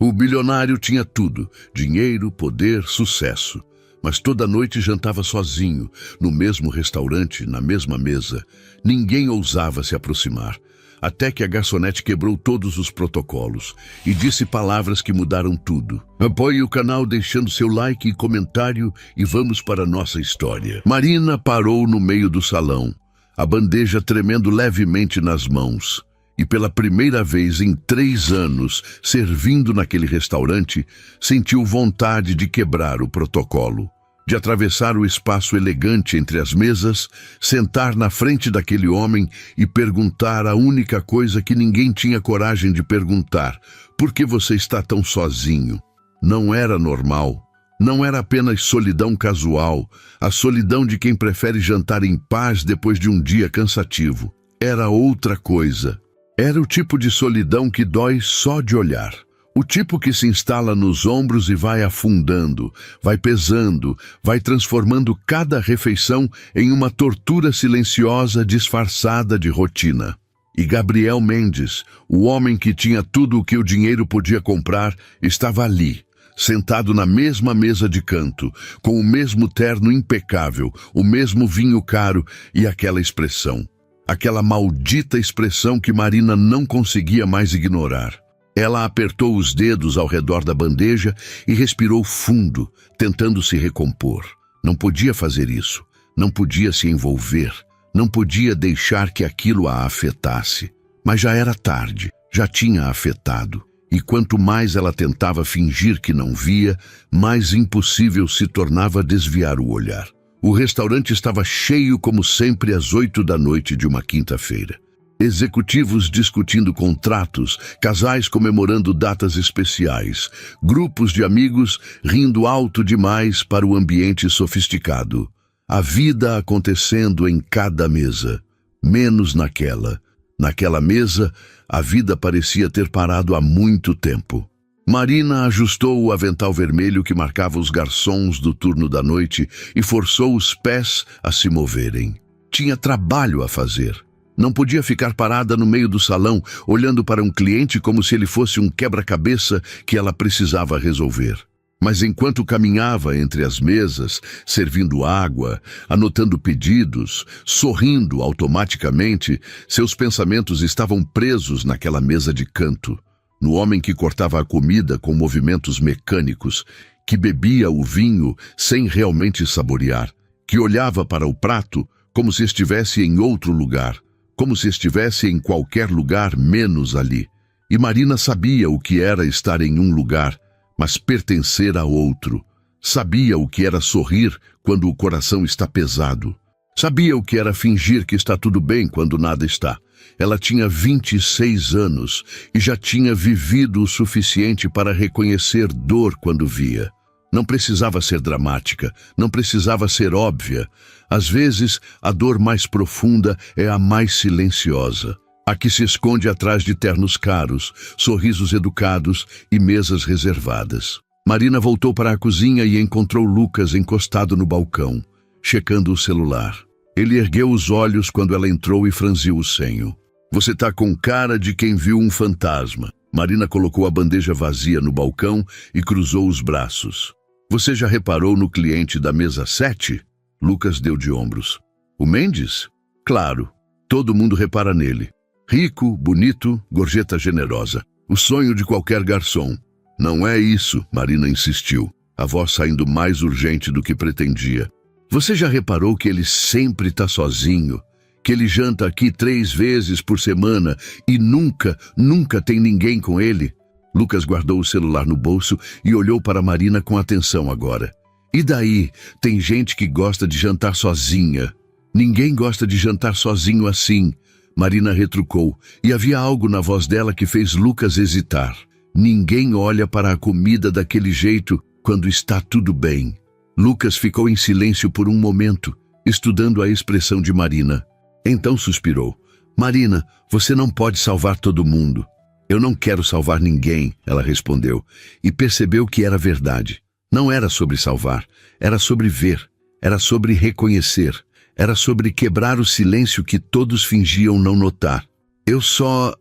O bilionário tinha tudo: dinheiro, poder, sucesso. Mas toda noite jantava sozinho, no mesmo restaurante, na mesma mesa. Ninguém ousava se aproximar, até que a garçonete quebrou todos os protocolos e disse palavras que mudaram tudo. Apoie o canal deixando seu like e comentário e vamos para a nossa história. Marina parou no meio do salão, a bandeja tremendo levemente nas mãos. E pela primeira vez em 3 anos, servindo naquele restaurante, sentiu vontade de quebrar o protocolo, de atravessar o espaço elegante entre as mesas, sentar na frente daquele homem e perguntar a única coisa que ninguém tinha coragem de perguntar: por que você está tão sozinho? Não era normal. Não era apenas solidão casual, a solidão de quem prefere jantar em paz depois de um dia cansativo. Era outra coisa. Era o tipo de solidão que dói só de olhar. O tipo que se instala nos ombros e vai afundando, vai pesando, vai transformando cada refeição em uma tortura silenciosa disfarçada de rotina. E Gabriel Mendes, o homem que tinha tudo o que o dinheiro podia comprar, estava ali, sentado na mesma mesa de canto, com o mesmo terno impecável, o mesmo vinho caro e aquela expressão. Aquela maldita expressão que Marina não conseguia mais ignorar. Ela apertou os dedos ao redor da bandeja e respirou fundo, tentando se recompor. Não podia fazer isso. Não podia se envolver. Não podia deixar que aquilo a afetasse. Mas já era tarde. Já tinha afetado. E quanto mais ela tentava fingir que não via, mais impossível se tornava desviar o olhar. O restaurante estava cheio como sempre às 8 da noite de uma quinta-feira. Executivos discutindo contratos, casais comemorando datas especiais, grupos de amigos rindo alto demais para o ambiente sofisticado. A vida acontecendo em cada mesa, menos naquela. Naquela mesa, a vida parecia ter parado há muito tempo. Marina ajustou o avental vermelho que marcava os garçons do turno da noite e forçou os pés a se moverem. Tinha trabalho a fazer. Não podia ficar parada no meio do salão, olhando para um cliente como se ele fosse um quebra-cabeça que ela precisava resolver. Mas enquanto caminhava entre as mesas, servindo água, anotando pedidos, sorrindo automaticamente, seus pensamentos estavam presos naquela mesa de canto. No homem que cortava a comida com movimentos mecânicos, que bebia o vinho sem realmente saborear, que olhava para o prato como se estivesse em outro lugar, como se estivesse em qualquer lugar menos ali. E Marina sabia o que era estar em um lugar, mas pertencer a outro. Sabia o que era sorrir quando o coração está pesado. Sabia o que era fingir que está tudo bem quando nada está. Ela tinha 26 anos e já tinha vivido o suficiente para reconhecer dor quando via. Não precisava ser dramática, não precisava ser óbvia. Às vezes, a dor mais profunda é a mais silenciosa. A que se esconde atrás de ternos caros, sorrisos educados e mesas reservadas. Marina voltou para a cozinha e encontrou Lucas encostado no balcão, checando o celular. Ele ergueu os olhos quando ela entrou e franziu o senho. Você tá com cara de quem viu um fantasma. Marina colocou a bandeja vazia no balcão e cruzou os braços. Você já reparou no cliente da mesa 7? Lucas deu de ombros. O Mendes? Claro, todo mundo repara nele. Rico, bonito, gorjeta generosa. O sonho de qualquer garçom. Não é isso, Marina insistiu, a voz saindo mais urgente do que pretendia. Você já reparou que ele sempre está sozinho? Que ele janta aqui 3 vezes por semana e nunca tem ninguém com ele? Lucas guardou o celular no bolso e olhou para Marina com atenção agora. E daí, tem gente que gosta de jantar sozinha. Ninguém gosta de jantar sozinho assim. Marina retrucou, e havia algo na voz dela que fez Lucas hesitar. Ninguém olha para a comida daquele jeito quando está tudo bem. Lucas ficou em silêncio por um momento, estudando a expressão de Marina. Então suspirou. Marina, você não pode salvar todo mundo. Eu não quero salvar ninguém, ela respondeu, e percebeu que era verdade. Não era sobre salvar, era sobre ver, era sobre reconhecer, era sobre quebrar o silêncio que todos fingiam não notar. Eu só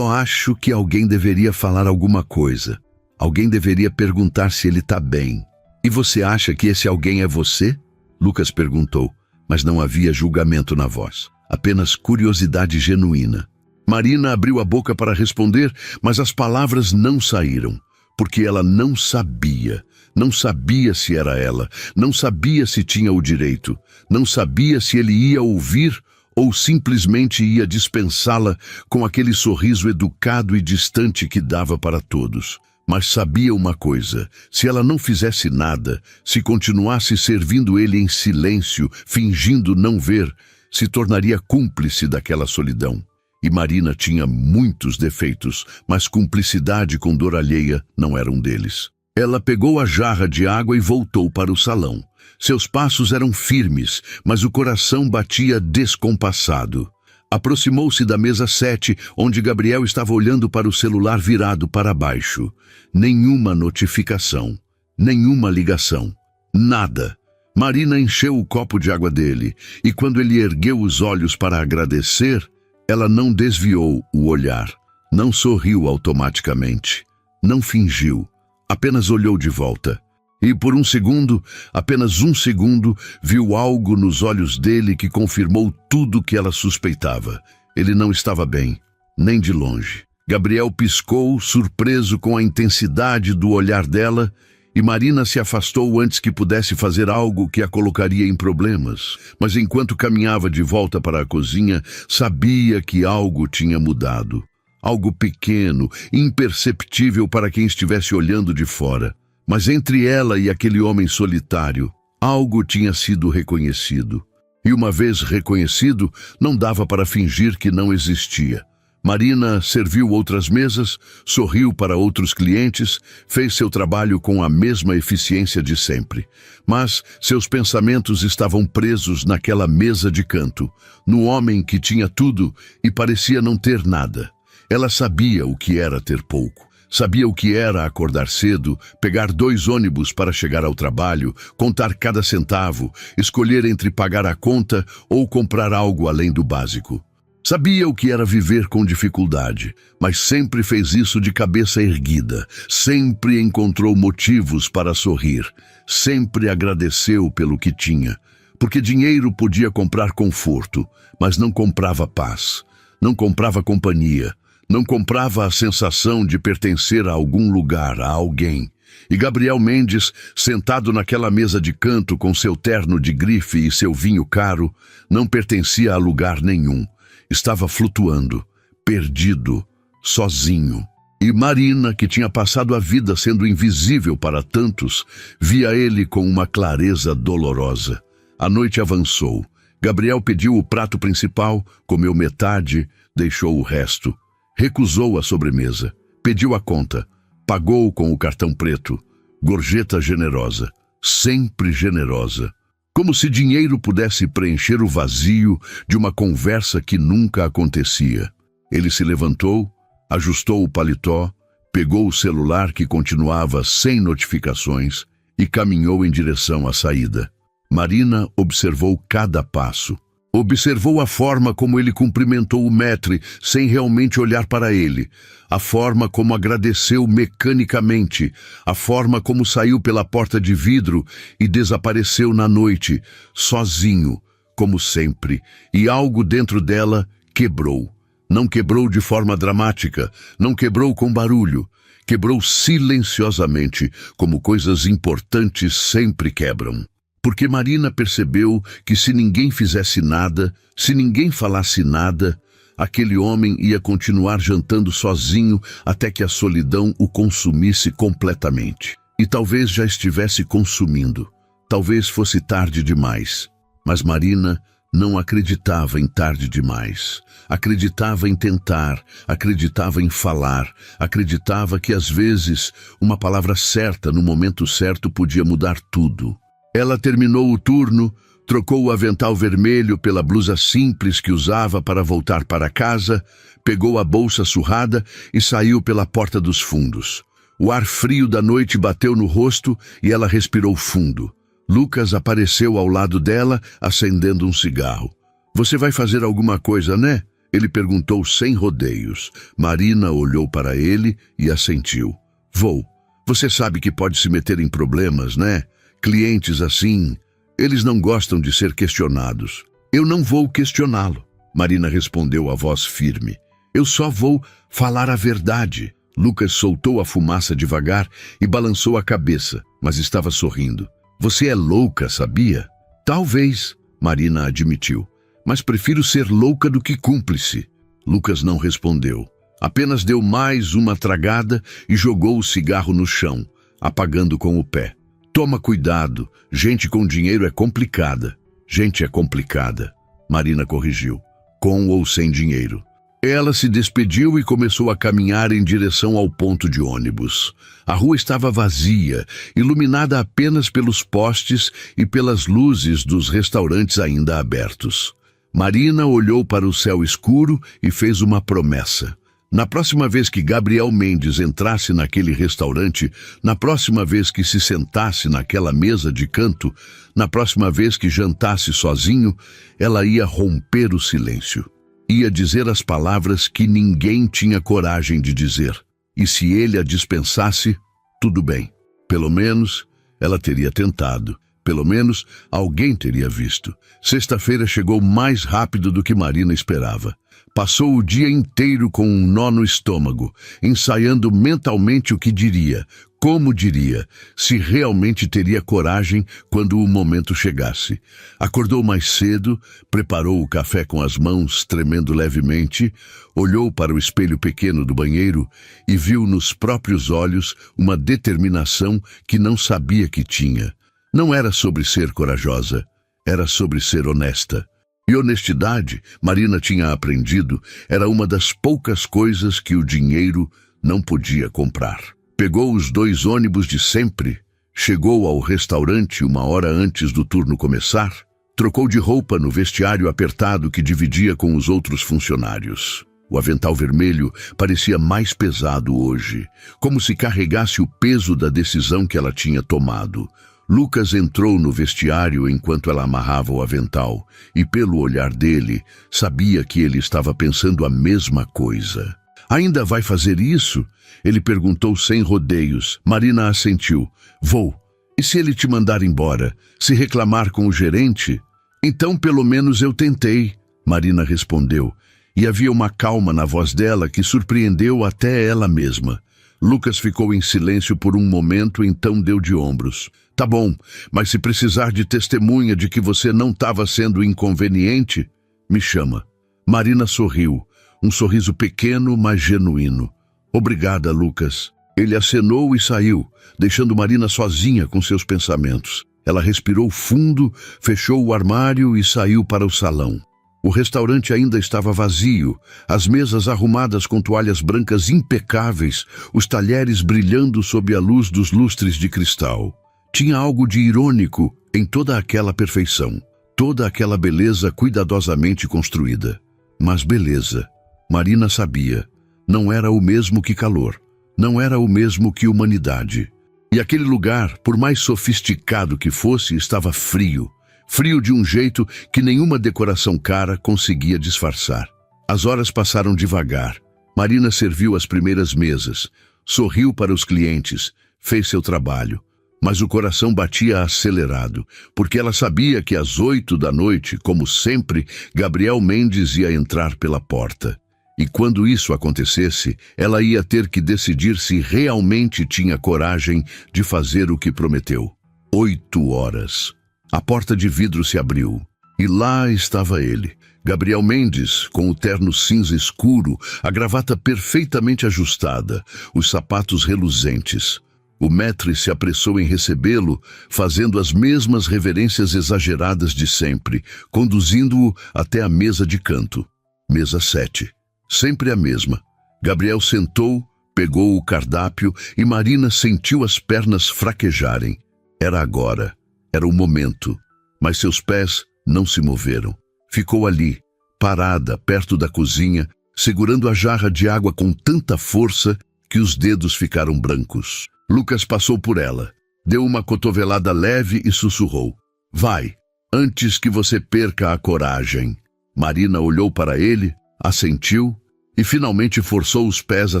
acho que alguém deveria falar alguma coisa. Alguém deveria perguntar se ele está bem. E você acha que esse alguém é você? Lucas perguntou, mas não havia julgamento na voz, apenas curiosidade genuína. Marina abriu a boca para responder, mas as palavras não saíram, porque ela não sabia. Não sabia se era ela, não sabia se tinha o direito, não sabia se ele ia ouvir ou simplesmente ia dispensá-la com aquele sorriso educado e distante que dava para todos. Mas sabia uma coisa, se ela não fizesse nada, se continuasse servindo ele em silêncio, fingindo não ver, se tornaria cúmplice daquela solidão. E Marina tinha muitos defeitos, mas cumplicidade com dor alheia não era um deles. Ela pegou a jarra de água e voltou para o salão. Seus passos eram firmes, mas o coração batia descompassado. Aproximou-se da mesa 7, onde Gabriel estava olhando para o celular virado para baixo. Nenhuma notificação, nenhuma ligação, nada. Marina encheu o copo de água dele, e quando ele ergueu os olhos para agradecer, ela não desviou o olhar, não sorriu automaticamente, não fingiu, apenas olhou de volta. E por um segundo, apenas um segundo, viu algo nos olhos dele que confirmou tudo que ela suspeitava. Ele não estava bem, nem de longe. Gabriel piscou, surpreso com a intensidade do olhar dela, e Marina se afastou antes que pudesse fazer algo que a colocaria em problemas. Mas enquanto caminhava de volta para a cozinha, sabia que algo tinha mudado. Algo pequeno, imperceptível para quem estivesse olhando de fora. Mas entre ela e aquele homem solitário, algo tinha sido reconhecido. E uma vez reconhecido, não dava para fingir que não existia. Marina serviu outras mesas, sorriu para outros clientes, fez seu trabalho com a mesma eficiência de sempre. Mas seus pensamentos estavam presos naquela mesa de canto, no homem que tinha tudo e parecia não ter nada. Ela sabia o que era ter pouco. Sabia o que era acordar cedo, pegar 2 ônibus para chegar ao trabalho, contar cada centavo, escolher entre pagar a conta ou comprar algo além do básico. Sabia o que era viver com dificuldade, mas sempre fez isso de cabeça erguida, sempre encontrou motivos para sorrir, sempre agradeceu pelo que tinha, porque dinheiro podia comprar conforto, mas não comprava paz, não comprava companhia, não comprava a sensação de pertencer a algum lugar, a alguém. E Gabriel Mendes, sentado naquela mesa de canto com seu terno de grife e seu vinho caro, não pertencia a lugar nenhum. Estava flutuando, perdido, sozinho. E Marina, que tinha passado a vida sendo invisível para tantos, via ele com uma clareza dolorosa. A noite avançou. Gabriel pediu o prato principal, comeu metade, deixou o resto. Recusou a sobremesa, pediu a conta, pagou com o cartão preto, gorjeta generosa, sempre generosa. Como se dinheiro pudesse preencher o vazio de uma conversa que nunca acontecia. Ele se levantou, ajustou o paletó, pegou o celular que continuava sem notificações e caminhou em direção à saída. Marina observou cada passo. Observou a forma como ele cumprimentou o maître sem realmente olhar para ele, a forma como agradeceu mecanicamente, a forma como saiu pela porta de vidro e desapareceu na noite, sozinho, como sempre, e algo dentro dela quebrou. Não quebrou de forma dramática, não quebrou com barulho, quebrou silenciosamente, como coisas importantes sempre quebram. Porque Marina percebeu que se ninguém fizesse nada, se ninguém falasse nada, aquele homem ia continuar jantando sozinho até que a solidão o consumisse completamente. E talvez já estivesse consumindo. Talvez fosse tarde demais. Mas Marina não acreditava em tarde demais. Acreditava em tentar, acreditava em falar, acreditava que às vezes uma palavra certa no momento certo podia mudar tudo. Ela terminou o turno, trocou o avental vermelho pela blusa simples que usava para voltar para casa, pegou a bolsa surrada e saiu pela porta dos fundos. O ar frio da noite bateu no rosto e ela respirou fundo. Lucas apareceu ao lado dela, acendendo um cigarro. "Você vai fazer alguma coisa, né?" Ele perguntou sem rodeios. Marina olhou para ele e assentiu. "Vou. Você sabe que pode se meter em problemas, né? Clientes assim, eles não gostam de ser questionados. Eu não vou questioná-lo, Marina respondeu a voz firme. Eu só vou falar a verdade. Lucas soltou a fumaça devagar e balançou a cabeça, mas estava sorrindo. Você é louca, sabia? Talvez, Marina admitiu, mas prefiro ser louca do que cúmplice. Lucas não respondeu. Apenas deu mais uma tragada e jogou o cigarro no chão, apagando com o pé. Toma cuidado, gente com dinheiro é complicada. Gente é complicada, Marina corrigiu, com ou sem dinheiro. Ela se despediu e começou a caminhar em direção ao ponto de ônibus. A rua estava vazia, iluminada apenas pelos postes e pelas luzes dos restaurantes ainda abertos. Marina olhou para o céu escuro e fez uma promessa. Na próxima vez que Gabriel Mendes entrasse naquele restaurante, na próxima vez que se sentasse naquela mesa de canto, na próxima vez que jantasse sozinho, ela ia romper o silêncio. Ia dizer as palavras que ninguém tinha coragem de dizer. E se ele a dispensasse, tudo bem. Pelo menos ela teria tentado. Pelo menos alguém teria visto. Sexta-feira chegou mais rápido do que Marina esperava. Passou o dia inteiro com um nó no estômago, ensaiando mentalmente o que diria, como diria, se realmente teria coragem quando o momento chegasse. Acordou mais cedo, preparou o café com as mãos tremendo levemente, olhou para o espelho pequeno do banheiro e viu nos próprios olhos uma determinação que não sabia que tinha. Não era sobre ser corajosa, era sobre ser honesta. E honestidade, Marina tinha aprendido, era uma das poucas coisas que o dinheiro não podia comprar. Pegou os 2 ônibus de sempre, chegou ao restaurante 1 hora antes do turno começar, trocou de roupa no vestiário apertado que dividia com os outros funcionários. O avental vermelho parecia mais pesado hoje, como se carregasse o peso da decisão que ela tinha tomado. Lucas entrou no vestiário enquanto ela amarrava o avental, e pelo olhar dele, sabia que ele estava pensando a mesma coisa. Ainda vai fazer isso? Ele perguntou sem rodeios. Marina assentiu. Vou. E se ele te mandar embora? Se reclamar com o gerente? Então pelo menos eu tentei, Marina respondeu, e havia uma calma na voz dela que surpreendeu até ela mesma. Lucas ficou em silêncio por um momento, então deu de ombros. Tá bom, mas se precisar de testemunha de que você não estava sendo inconveniente, me chama. Marina sorriu, um sorriso pequeno, mas genuíno. Obrigada, Lucas. Ele acenou e saiu, deixando Marina sozinha com seus pensamentos. Ela respirou fundo, fechou o armário e saiu para o salão. O restaurante ainda estava vazio, as mesas arrumadas com toalhas brancas impecáveis, os talheres brilhando sob a luz dos lustres de cristal. Tinha algo de irônico em toda aquela perfeição, toda aquela beleza cuidadosamente construída. Mas beleza, Marina sabia, não era o mesmo que calor, não era o mesmo que humanidade. E aquele lugar, por mais sofisticado que fosse, estava frio. Frio de um jeito que nenhuma decoração cara conseguia disfarçar. As horas passaram devagar. Marina serviu as primeiras mesas, sorriu para os clientes, fez seu trabalho. Mas o coração batia acelerado, porque ela sabia que às 8 da noite, como sempre, Gabriel Mendes ia entrar pela porta. E quando isso acontecesse, ela ia ter que decidir se realmente tinha coragem de fazer o que prometeu. 8 horas. A porta de vidro se abriu, e lá estava ele, Gabriel Mendes, com o terno cinza escuro, a gravata perfeitamente ajustada, os sapatos reluzentes. O maître se apressou em recebê-lo, fazendo as mesmas reverências exageradas de sempre, conduzindo-o até a mesa de canto. Mesa 7. Sempre a mesma. Gabriel sentou, pegou o cardápio e Marina sentiu as pernas fraquejarem. Era agora. Era o momento. Mas seus pés não se moveram. Ficou ali, parada, perto da cozinha, segurando a jarra de água com tanta força que os dedos ficaram brancos. Lucas passou por ela, deu uma cotovelada leve e sussurrou. Vai, antes que você perca a coragem. Marina olhou para ele, assentiu e finalmente forçou os pés a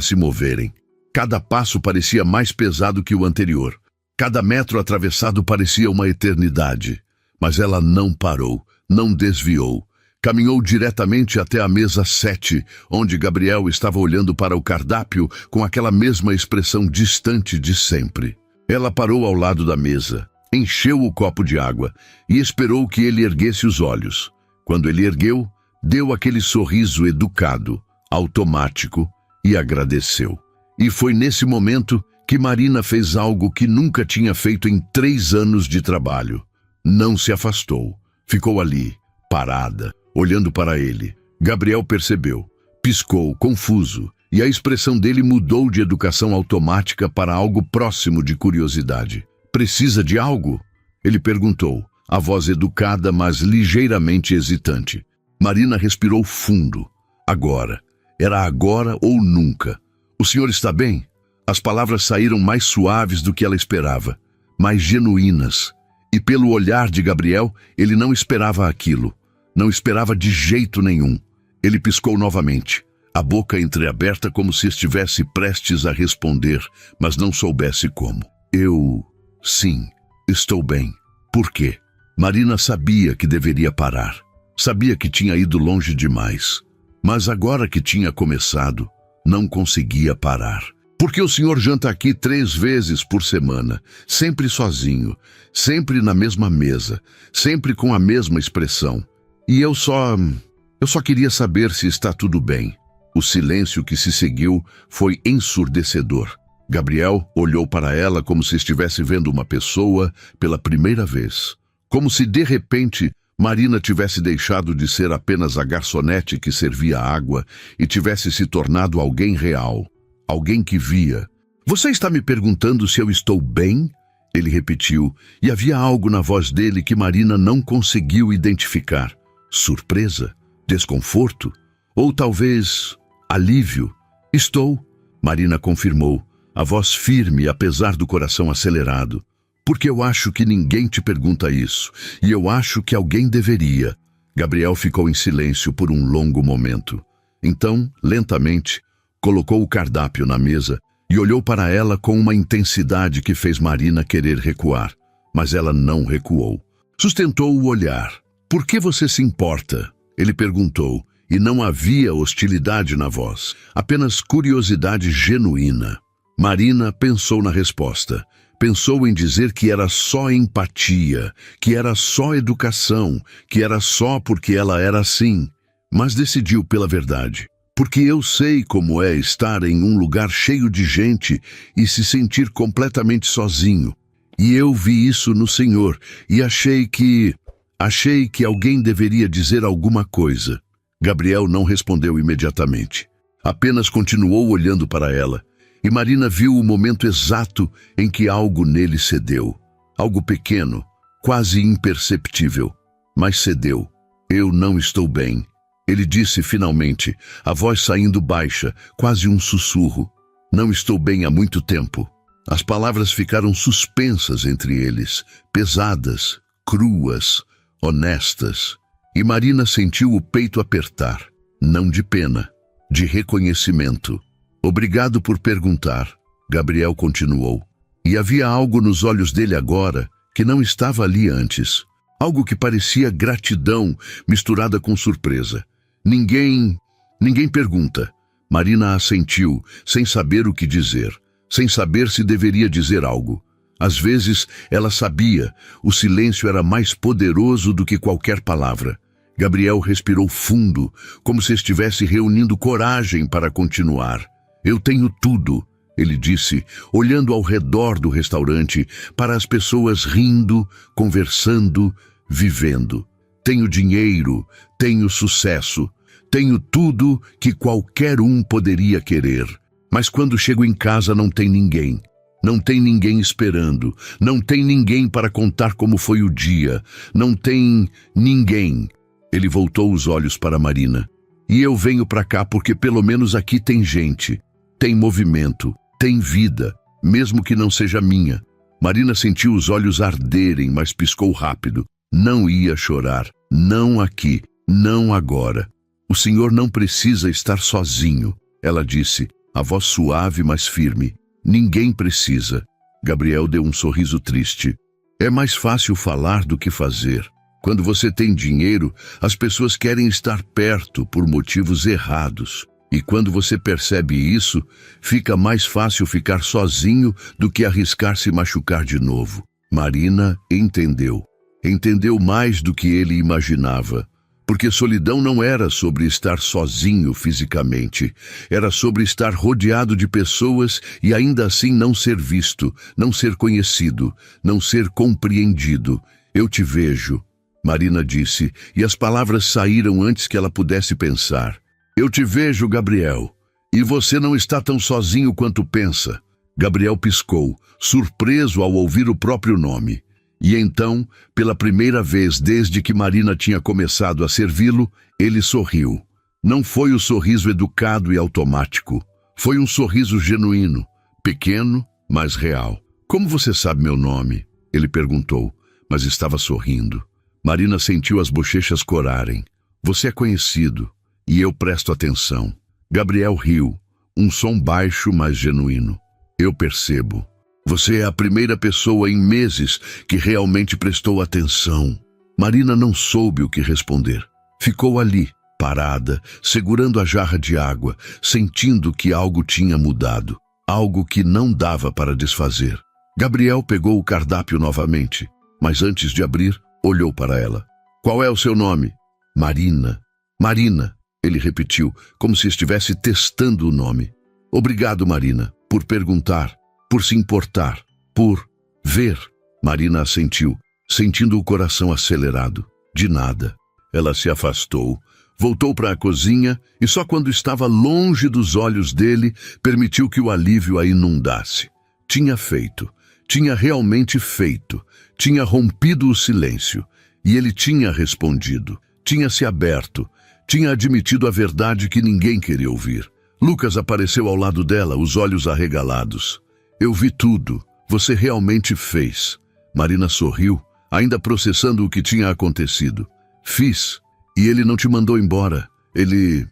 se moverem. Cada passo parecia mais pesado que o anterior. Cada metro atravessado parecia uma eternidade. Mas ela não parou, não desviou. Caminhou diretamente até a mesa 7, onde Gabriel estava olhando para o cardápio com aquela mesma expressão distante de sempre. Ela parou ao lado da mesa, encheu o copo de água e esperou que ele erguesse os olhos. Quando ele ergueu, deu aquele sorriso educado, automático, e agradeceu. E foi nesse momento que Marina fez algo que nunca tinha feito em 3 anos de trabalho. Não se afastou. Ficou ali, parada, olhando para ele. Gabriel percebeu. Piscou, confuso, e a expressão dele mudou de educação automática para algo próximo de curiosidade. Precisa de algo? Ele perguntou, a voz educada, mas ligeiramente hesitante. Marina respirou fundo. Agora. Era agora ou nunca. O senhor está bem? As palavras saíram mais suaves do que ela esperava, mais genuínas. E pelo olhar de Gabriel, ele não esperava aquilo. Não esperava de jeito nenhum. Ele piscou novamente, a boca entreaberta como se estivesse prestes a responder, mas não soubesse como. Sim, estou bem. Por quê? Marina sabia que deveria parar. Sabia que tinha ido longe demais. Mas agora que tinha começado, não conseguia parar. Porque o senhor janta aqui 3 vezes por semana, sempre sozinho, sempre na mesma mesa, sempre com a mesma expressão. E eu só queria saber se está tudo bem. O silêncio que se seguiu foi ensurdecedor. Gabriel olhou para ela como se estivesse vendo uma pessoa pela primeira vez. Como se, de repente, Marina tivesse deixado de ser apenas a garçonete que servia água e tivesse se tornado alguém real, alguém que via. Você está me perguntando se eu estou bem? Ele repetiu, e havia algo na voz dele que Marina não conseguiu identificar. Surpresa? Desconforto? Ou talvez alívio? Estou, Marina confirmou, a voz firme apesar do coração acelerado. Porque eu acho que ninguém te pergunta isso, e eu acho que alguém deveria. Gabriel ficou em silêncio por um longo momento. Então, lentamente, colocou o cardápio na mesa e olhou para ela com uma intensidade que fez Marina querer recuar. Mas ela não recuou. Sustentou o olhar. Por que você se importa? Ele perguntou, e não havia hostilidade na voz, apenas curiosidade genuína. Marina pensou na resposta. Pensou em dizer que era só empatia, que era só educação, que era só porque ela era assim. Mas decidiu pela verdade. Porque eu sei como é estar em um lugar cheio de gente e se sentir completamente sozinho. E eu vi isso no Senhor e achei que alguém deveria dizer alguma coisa. Gabriel não respondeu imediatamente. Apenas continuou olhando para ela. E Marina viu o momento exato em que algo nele cedeu. Algo pequeno, quase imperceptível, mas cedeu. Eu não estou bem. Ele disse finalmente, a voz saindo baixa, quase um sussurro. Não estou bem há muito tempo. As palavras ficaram suspensas entre eles, pesadas, cruas, honestas. E Marina sentiu o peito apertar, não de pena, de reconhecimento. Obrigado por perguntar, Gabriel continuou. E havia algo nos olhos dele agora que não estava ali antes. Algo que parecia gratidão misturada com surpresa. Ninguém pergunta. Marina assentiu, sem saber o que dizer, sem saber se deveria dizer algo. Às vezes, ela sabia, o silêncio era mais poderoso do que qualquer palavra. Gabriel respirou fundo, como se estivesse reunindo coragem para continuar. Eu tenho tudo, ele disse, olhando ao redor do restaurante para as pessoas rindo, conversando, vivendo. Tenho dinheiro, tenho sucesso, tenho tudo que qualquer um poderia querer. Mas quando chego em casa não tem ninguém. Não tem ninguém esperando, não tem ninguém para contar como foi o dia, não tem ninguém. Ele voltou os olhos para Marina. E eu venho para cá porque pelo menos aqui tem gente. Tem movimento, tem vida, mesmo que não seja minha. Marina sentiu os olhos arderem, mas piscou rápido. Não ia chorar, não aqui, não agora. O senhor não precisa estar sozinho, ela disse, a voz suave, mas firme. Ninguém precisa. Gabriel deu um sorriso triste. É mais fácil falar do que fazer. Quando você tem dinheiro, as pessoas querem estar perto por motivos errados. E quando você percebe isso, fica mais fácil ficar sozinho do que arriscar se machucar de novo. Marina entendeu. Entendeu mais do que ele imaginava. Porque solidão não era sobre estar sozinho fisicamente. Era sobre estar rodeado de pessoas e ainda assim não ser visto, não ser conhecido, não ser compreendido. Eu te vejo, Marina disse, e as palavras saíram antes que ela pudesse pensar. Eu te vejo, Gabriel, e você não está tão sozinho quanto pensa. Gabriel piscou, surpreso ao ouvir o próprio nome. E então, pela primeira vez desde que Marina tinha começado a servi-lo, ele sorriu. Não foi o sorriso educado e automático. Foi um sorriso genuíno, pequeno, mas real. Como você sabe meu nome? Ele perguntou, mas estava sorrindo. Marina sentiu as bochechas corarem. Você é conhecido, e eu presto atenção. Gabriel riu, um som baixo, mas genuíno. Eu percebo. Você é a primeira pessoa em meses que realmente prestou atenção. Marina não soube o que responder. Ficou ali, parada, segurando a jarra de água, sentindo que algo tinha mudado. Algo que não dava para desfazer. Gabriel pegou o cardápio novamente, mas antes de abrir, olhou para ela. Qual é o seu nome? Marina. Marina, ele repetiu, como se estivesse testando o nome. Obrigado, Marina, por perguntar. Por se importar, por ver. Marina assentiu, sentindo o coração acelerado. De nada. Ela se afastou, voltou para a cozinha e só quando estava longe dos olhos dele, permitiu que o alívio a inundasse. Tinha feito. Tinha realmente feito. Tinha rompido o silêncio. E ele tinha respondido. Tinha se aberto. Tinha admitido a verdade que ninguém queria ouvir. Lucas apareceu ao lado dela, os olhos arregalados. Eu vi tudo. Você realmente fez. Marina sorriu, ainda processando o que tinha acontecido. Fiz. E ele não te mandou embora. Ele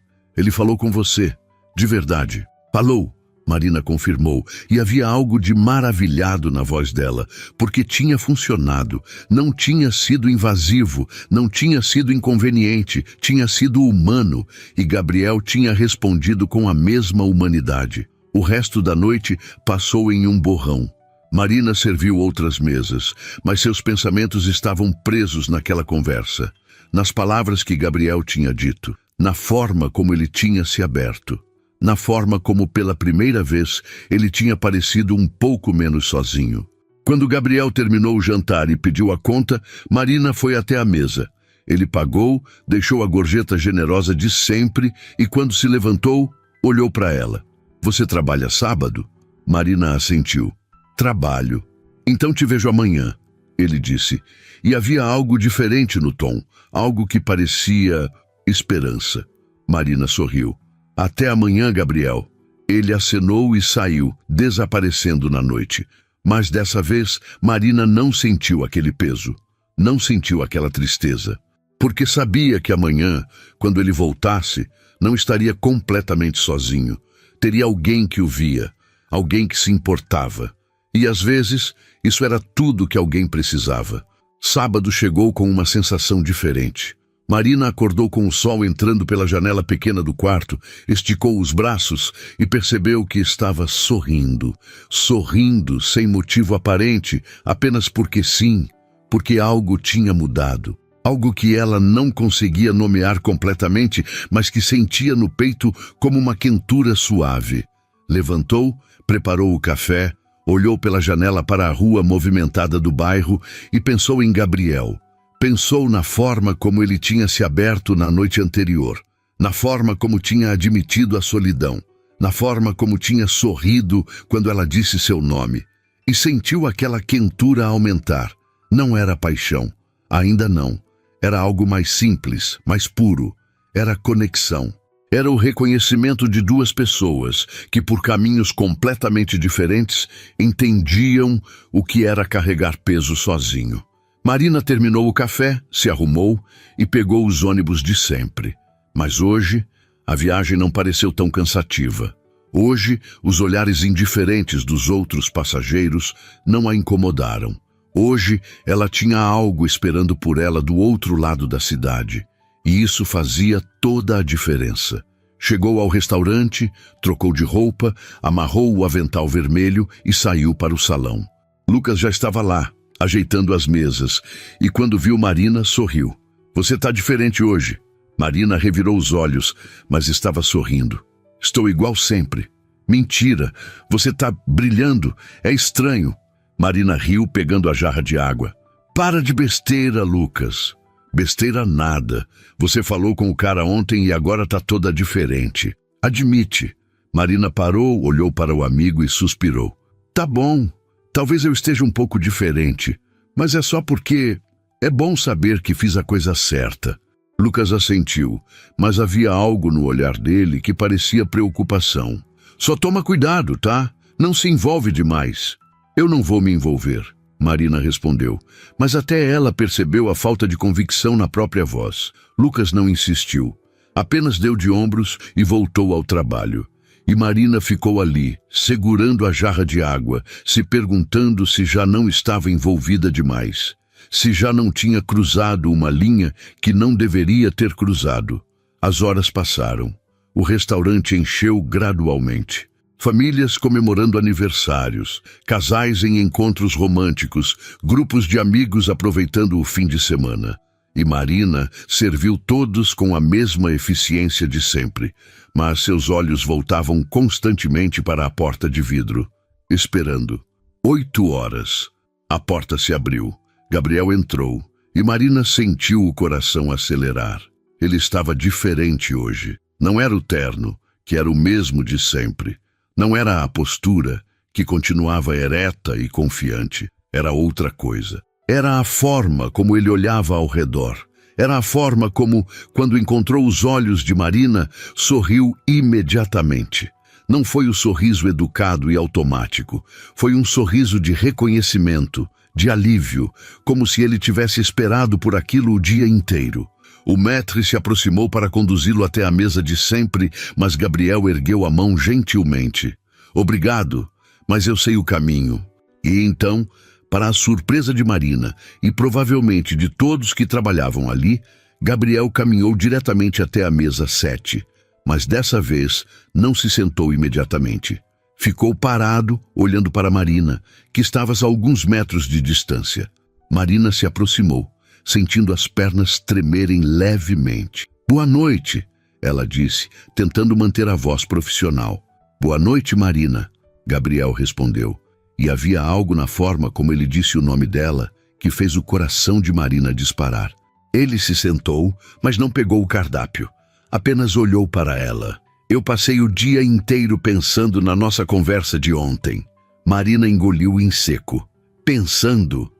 falou com você. De verdade. Falou. Marina confirmou, e havia algo de maravilhado na voz dela, porque tinha funcionado, não tinha sido invasivo, não tinha sido inconveniente, tinha sido humano, e Gabriel tinha respondido com a mesma humanidade. O resto da noite passou em um borrão. Marina serviu outras mesas, mas seus pensamentos estavam presos naquela conversa, nas palavras que Gabriel tinha dito, na forma como ele tinha se aberto. Na forma como pela primeira vez ele tinha parecido um pouco menos sozinho. Quando Gabriel terminou o jantar e pediu a conta, Marina foi até a mesa. Ele pagou, deixou a gorjeta generosa de sempre e quando se levantou, olhou para ela. Você trabalha sábado? Marina assentiu. Trabalho. Então te vejo amanhã, ele disse. E havia algo diferente no tom, algo que parecia esperança. Marina sorriu. Até amanhã, Gabriel. Ele acenou e saiu, desaparecendo na noite. Mas dessa vez, Marina não sentiu aquele peso. Não sentiu aquela tristeza. Porque sabia que amanhã, quando ele voltasse, não estaria completamente sozinho. Teria alguém que o via, alguém que se importava. E às vezes, isso era tudo que alguém precisava. Sábado chegou com uma sensação diferente. Marina acordou com o sol entrando pela janela pequena do quarto, esticou os braços e percebeu que estava sorrindo. Sorrindo sem motivo aparente, apenas porque sim, porque algo tinha mudado. Algo que ela não conseguia nomear completamente, mas que sentia no peito como uma quentura suave. Levantou, preparou o café, olhou pela janela para a rua movimentada do bairro e pensou em Gabriel. Pensou na forma como ele tinha se aberto na noite anterior, na forma como tinha admitido a solidão, na forma como tinha sorrido quando ela disse seu nome, e sentiu aquela quentura aumentar. Não era paixão, ainda não. Era algo mais simples, mais puro. Era conexão. Era o reconhecimento de duas pessoas que, por caminhos completamente diferentes, entendiam o que era carregar peso sozinho. Marina terminou o café, se arrumou e pegou os ônibus de sempre. Mas hoje, a viagem não pareceu tão cansativa. Hoje, os olhares indiferentes dos outros passageiros não a incomodaram. Hoje, ela tinha algo esperando por ela do outro lado da cidade. E isso fazia toda a diferença. Chegou ao restaurante, trocou de roupa, amarrou o avental vermelho e saiu para o salão. Lucas já estava lá, ajeitando as mesas, e quando viu Marina, sorriu. "Você está diferente hoje." Marina revirou os olhos, mas estava sorrindo. "Estou igual sempre." "Mentira, você está brilhando, é estranho." Marina riu, pegando a jarra de água. "Para de besteira, Lucas." "Besteira nada. Você falou com o cara ontem e agora está toda diferente. Admite." Marina parou, olhou para o amigo e suspirou. "Tá bom, talvez eu esteja um pouco diferente, mas é só porque é bom saber que fiz a coisa certa." Lucas assentiu, mas havia algo no olhar dele que parecia preocupação. "Só toma cuidado, tá? Não se envolve demais." "Eu não vou me envolver." Marina respondeu, mas até ela percebeu a falta de convicção na própria voz. Lucas não insistiu, apenas deu de ombros e voltou ao trabalho. E Marina ficou ali, segurando a jarra de água, se perguntando se já não estava envolvida demais, se já não tinha cruzado uma linha que não deveria ter cruzado. As horas passaram. O restaurante encheu gradualmente. Famílias comemorando aniversários, casais em encontros românticos, grupos de amigos aproveitando o fim de semana. E Marina serviu todos com a mesma eficiência de sempre, mas seus olhos voltavam constantemente para a porta de vidro, esperando. 8 horas. A porta se abriu. Gabriel entrou, e Marina sentiu o coração acelerar. Ele estava diferente hoje. Não era o terno, que era o mesmo de sempre. Não era a postura, que continuava ereta e confiante. Era outra coisa. Era a forma como ele olhava ao redor. Era a forma como, quando encontrou os olhos de Marina, sorriu imediatamente. Não foi o sorriso educado e automático. Foi um sorriso de reconhecimento, de alívio, como se ele tivesse esperado por aquilo o dia inteiro. O maître se aproximou para conduzi-lo até a mesa de sempre, mas Gabriel ergueu a mão gentilmente. "Obrigado, mas eu sei o caminho." E então, para a surpresa de Marina e provavelmente de todos que trabalhavam ali, Gabriel caminhou diretamente até a mesa 7, mas dessa vez não se sentou imediatamente. Ficou parado, olhando para Marina, que estava a alguns metros de distância. Marina se aproximou, sentindo as pernas tremerem levemente. "Boa noite," ela disse, tentando manter a voz profissional. "Boa noite, Marina," Gabriel respondeu. E havia algo na forma como ele disse o nome dela que fez o coração de Marina disparar. Ele se sentou, mas não pegou o cardápio. Apenas olhou para ela. "Eu passei o dia inteiro pensando na nossa conversa de ontem." Marina engoliu em seco. Pensando,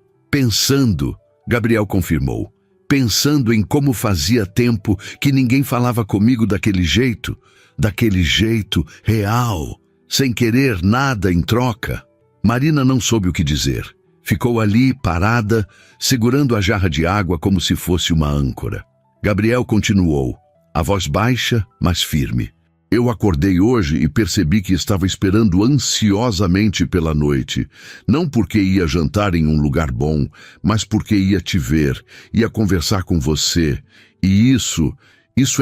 Gabriel confirmou. Pensando em como fazia tempo que ninguém falava comigo daquele jeito real, sem querer nada em troca. Marina não soube o que dizer. Ficou ali, parada, segurando a jarra de água como se fosse uma âncora. Gabriel continuou, a voz baixa, mas firme. "Eu acordei hoje e percebi que estava esperando ansiosamente pela noite. Não porque ia jantar em um lugar bom, mas porque ia te ver, ia conversar com você. E isso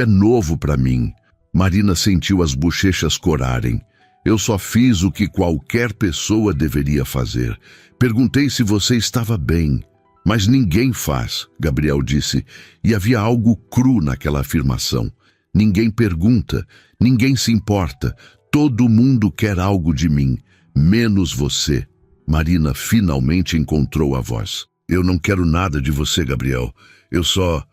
é novo para mim." Marina sentiu as bochechas corarem. "Eu só fiz o que qualquer pessoa deveria fazer. Perguntei se você estava bem." "Mas ninguém faz," Gabriel disse, e havia algo cru naquela afirmação. "Ninguém pergunta, ninguém se importa, todo mundo quer algo de mim, menos você." Marina finalmente encontrou a voz. "Eu não quero nada de você, Gabriel. Eu só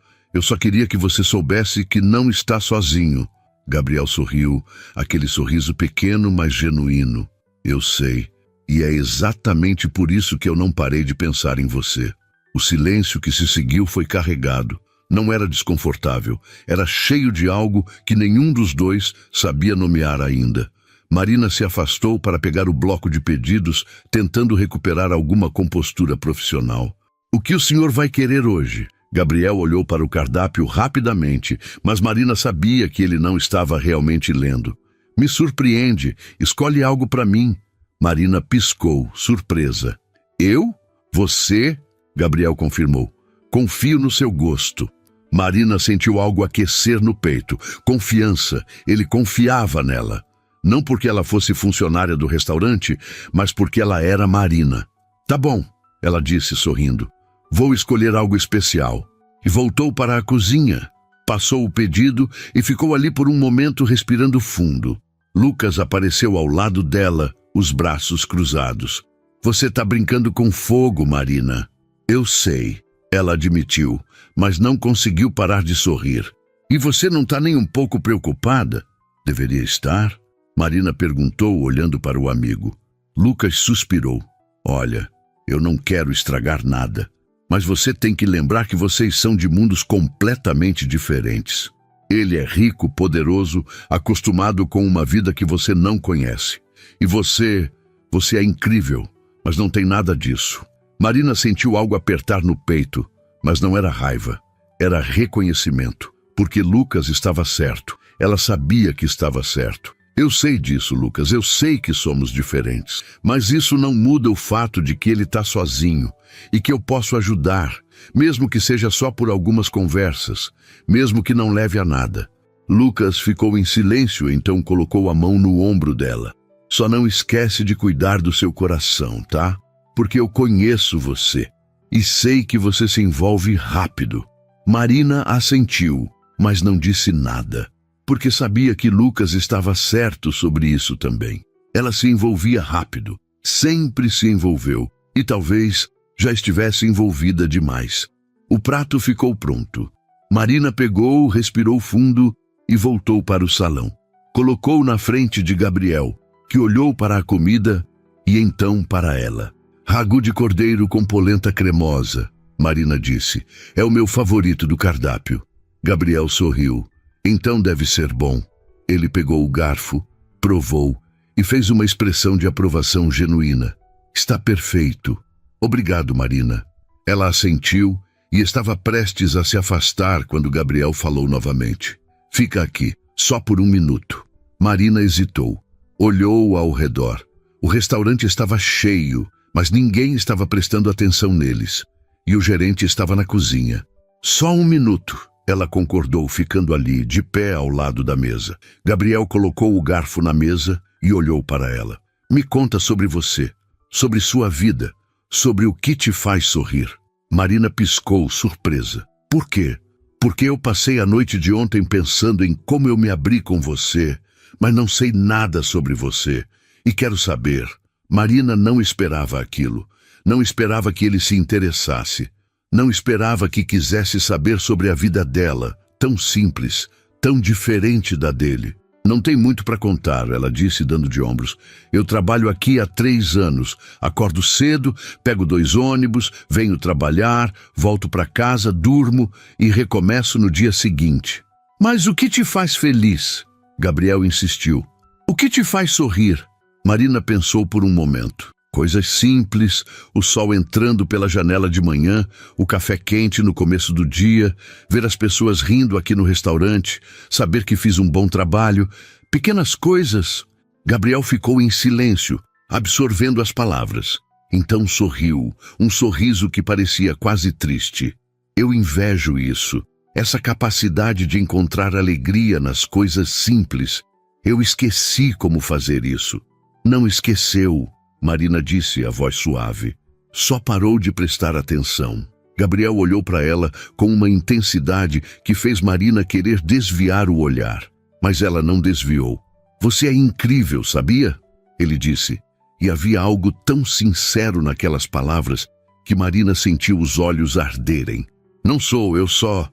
queria que você soubesse que não está sozinho." Gabriel sorriu, aquele sorriso pequeno, mas genuíno. "Eu sei, e é exatamente por isso que eu não parei de pensar em você." O silêncio que se seguiu foi carregado. Não era desconfortável, era cheio de algo que nenhum dos dois sabia nomear ainda. Marina se afastou para pegar o bloco de pedidos, tentando recuperar alguma compostura profissional. "O que o senhor vai querer hoje?" Gabriel olhou para o cardápio rapidamente, mas Marina sabia que ele não estava realmente lendo. Me surpreende. Escolhe algo para mim. Marina piscou, surpresa. Eu? Você? Gabriel confirmou. Confio no seu gosto. Marina sentiu algo aquecer no peito. Confiança. Ele confiava nela. Não porque ela fosse funcionária do restaurante, mas porque ela era Marina. Tá bom, ela disse sorrindo. Vou escolher algo especial. E voltou para a cozinha. Passou o pedido e ficou ali por um momento respirando fundo. Lucas apareceu ao lado dela, os braços cruzados. Você tá brincando com fogo, Marina. Eu sei, ela admitiu, mas não conseguiu parar de sorrir. E você não tá nem um pouco preocupada? Deveria estar? Marina perguntou, olhando para o amigo. Lucas suspirou. Olha, eu não quero estragar nada, mas você tem que lembrar que vocês são de mundos completamente diferentes. Ele é rico, poderoso, acostumado com uma vida que você não conhece. E você é incrível, mas não tem nada disso. Marina sentiu algo apertar no peito, mas não era raiva, era reconhecimento, porque Lucas estava certo. Ela sabia que estava certo. Eu sei disso, Lucas, eu sei que somos diferentes, mas isso não muda o fato de que ele está sozinho e que eu posso ajudar, mesmo que seja só por algumas conversas, mesmo que não leve a nada. Lucas ficou em silêncio, então colocou a mão no ombro dela. Só não esquece de cuidar do seu coração, tá? Porque eu conheço você e sei que você se envolve rápido. Marina assentiu, mas não disse nada, porque sabia que Lucas estava certo sobre isso também. Ela se envolvia rápido, sempre se envolveu, e talvez já estivesse envolvida demais. O prato ficou pronto. Marina pegou, respirou fundo e voltou para o salão. Colocou na frente de Gabriel, que olhou para a comida e então para ela. Ragu de cordeiro com polenta cremosa, Marina disse. É o meu favorito do cardápio. Gabriel sorriu. Então deve ser bom. Ele pegou o garfo, provou e fez uma expressão de aprovação genuína. Está perfeito. Obrigado, Marina. Ela assentiu e estava prestes a se afastar quando Gabriel falou novamente. Fica aqui, só por 1 minuto. Marina hesitou. Olhou ao redor. O restaurante estava cheio, mas ninguém estava prestando atenção neles. E o gerente estava na cozinha. Só 1 minuto. Ela concordou, ficando ali, de pé ao lado da mesa. Gabriel colocou o garfo na mesa e olhou para ela. Me conta sobre você, sobre sua vida, sobre o que te faz sorrir. Marina piscou, surpresa. Por quê? Porque eu passei a noite de ontem pensando em como eu me abri com você, mas não sei nada sobre você. E quero saber. Marina não esperava aquilo. Não esperava que ele se interessasse. Não esperava que quisesse saber sobre a vida dela, tão simples, tão diferente da dele. Não tem muito para contar, ela disse, dando de ombros. Eu trabalho aqui há 3 anos. Acordo cedo, pego 2 ônibus, venho trabalhar, volto para casa, durmo e recomeço no dia seguinte. Mas o que te faz feliz? Gabriel insistiu. O que te faz sorrir? Marina pensou por um momento. Coisas simples, o sol entrando pela janela de manhã, o café quente no começo do dia, ver as pessoas rindo aqui no restaurante, saber que fiz um bom trabalho, pequenas coisas. Gabriel ficou em silêncio, absorvendo as palavras. Então sorriu, um sorriso que parecia quase triste. Eu invejo isso, essa capacidade de encontrar alegria nas coisas simples. Eu esqueci como fazer isso. Não esqueceu. Marina disse, a voz suave. Só parou de prestar atenção. Gabriel olhou para ela com uma intensidade que fez Marina querer desviar o olhar. Mas ela não desviou. Você é incrível, sabia? Ele disse. E havia algo tão sincero naquelas palavras que Marina sentiu os olhos arderem. Não sou, eu só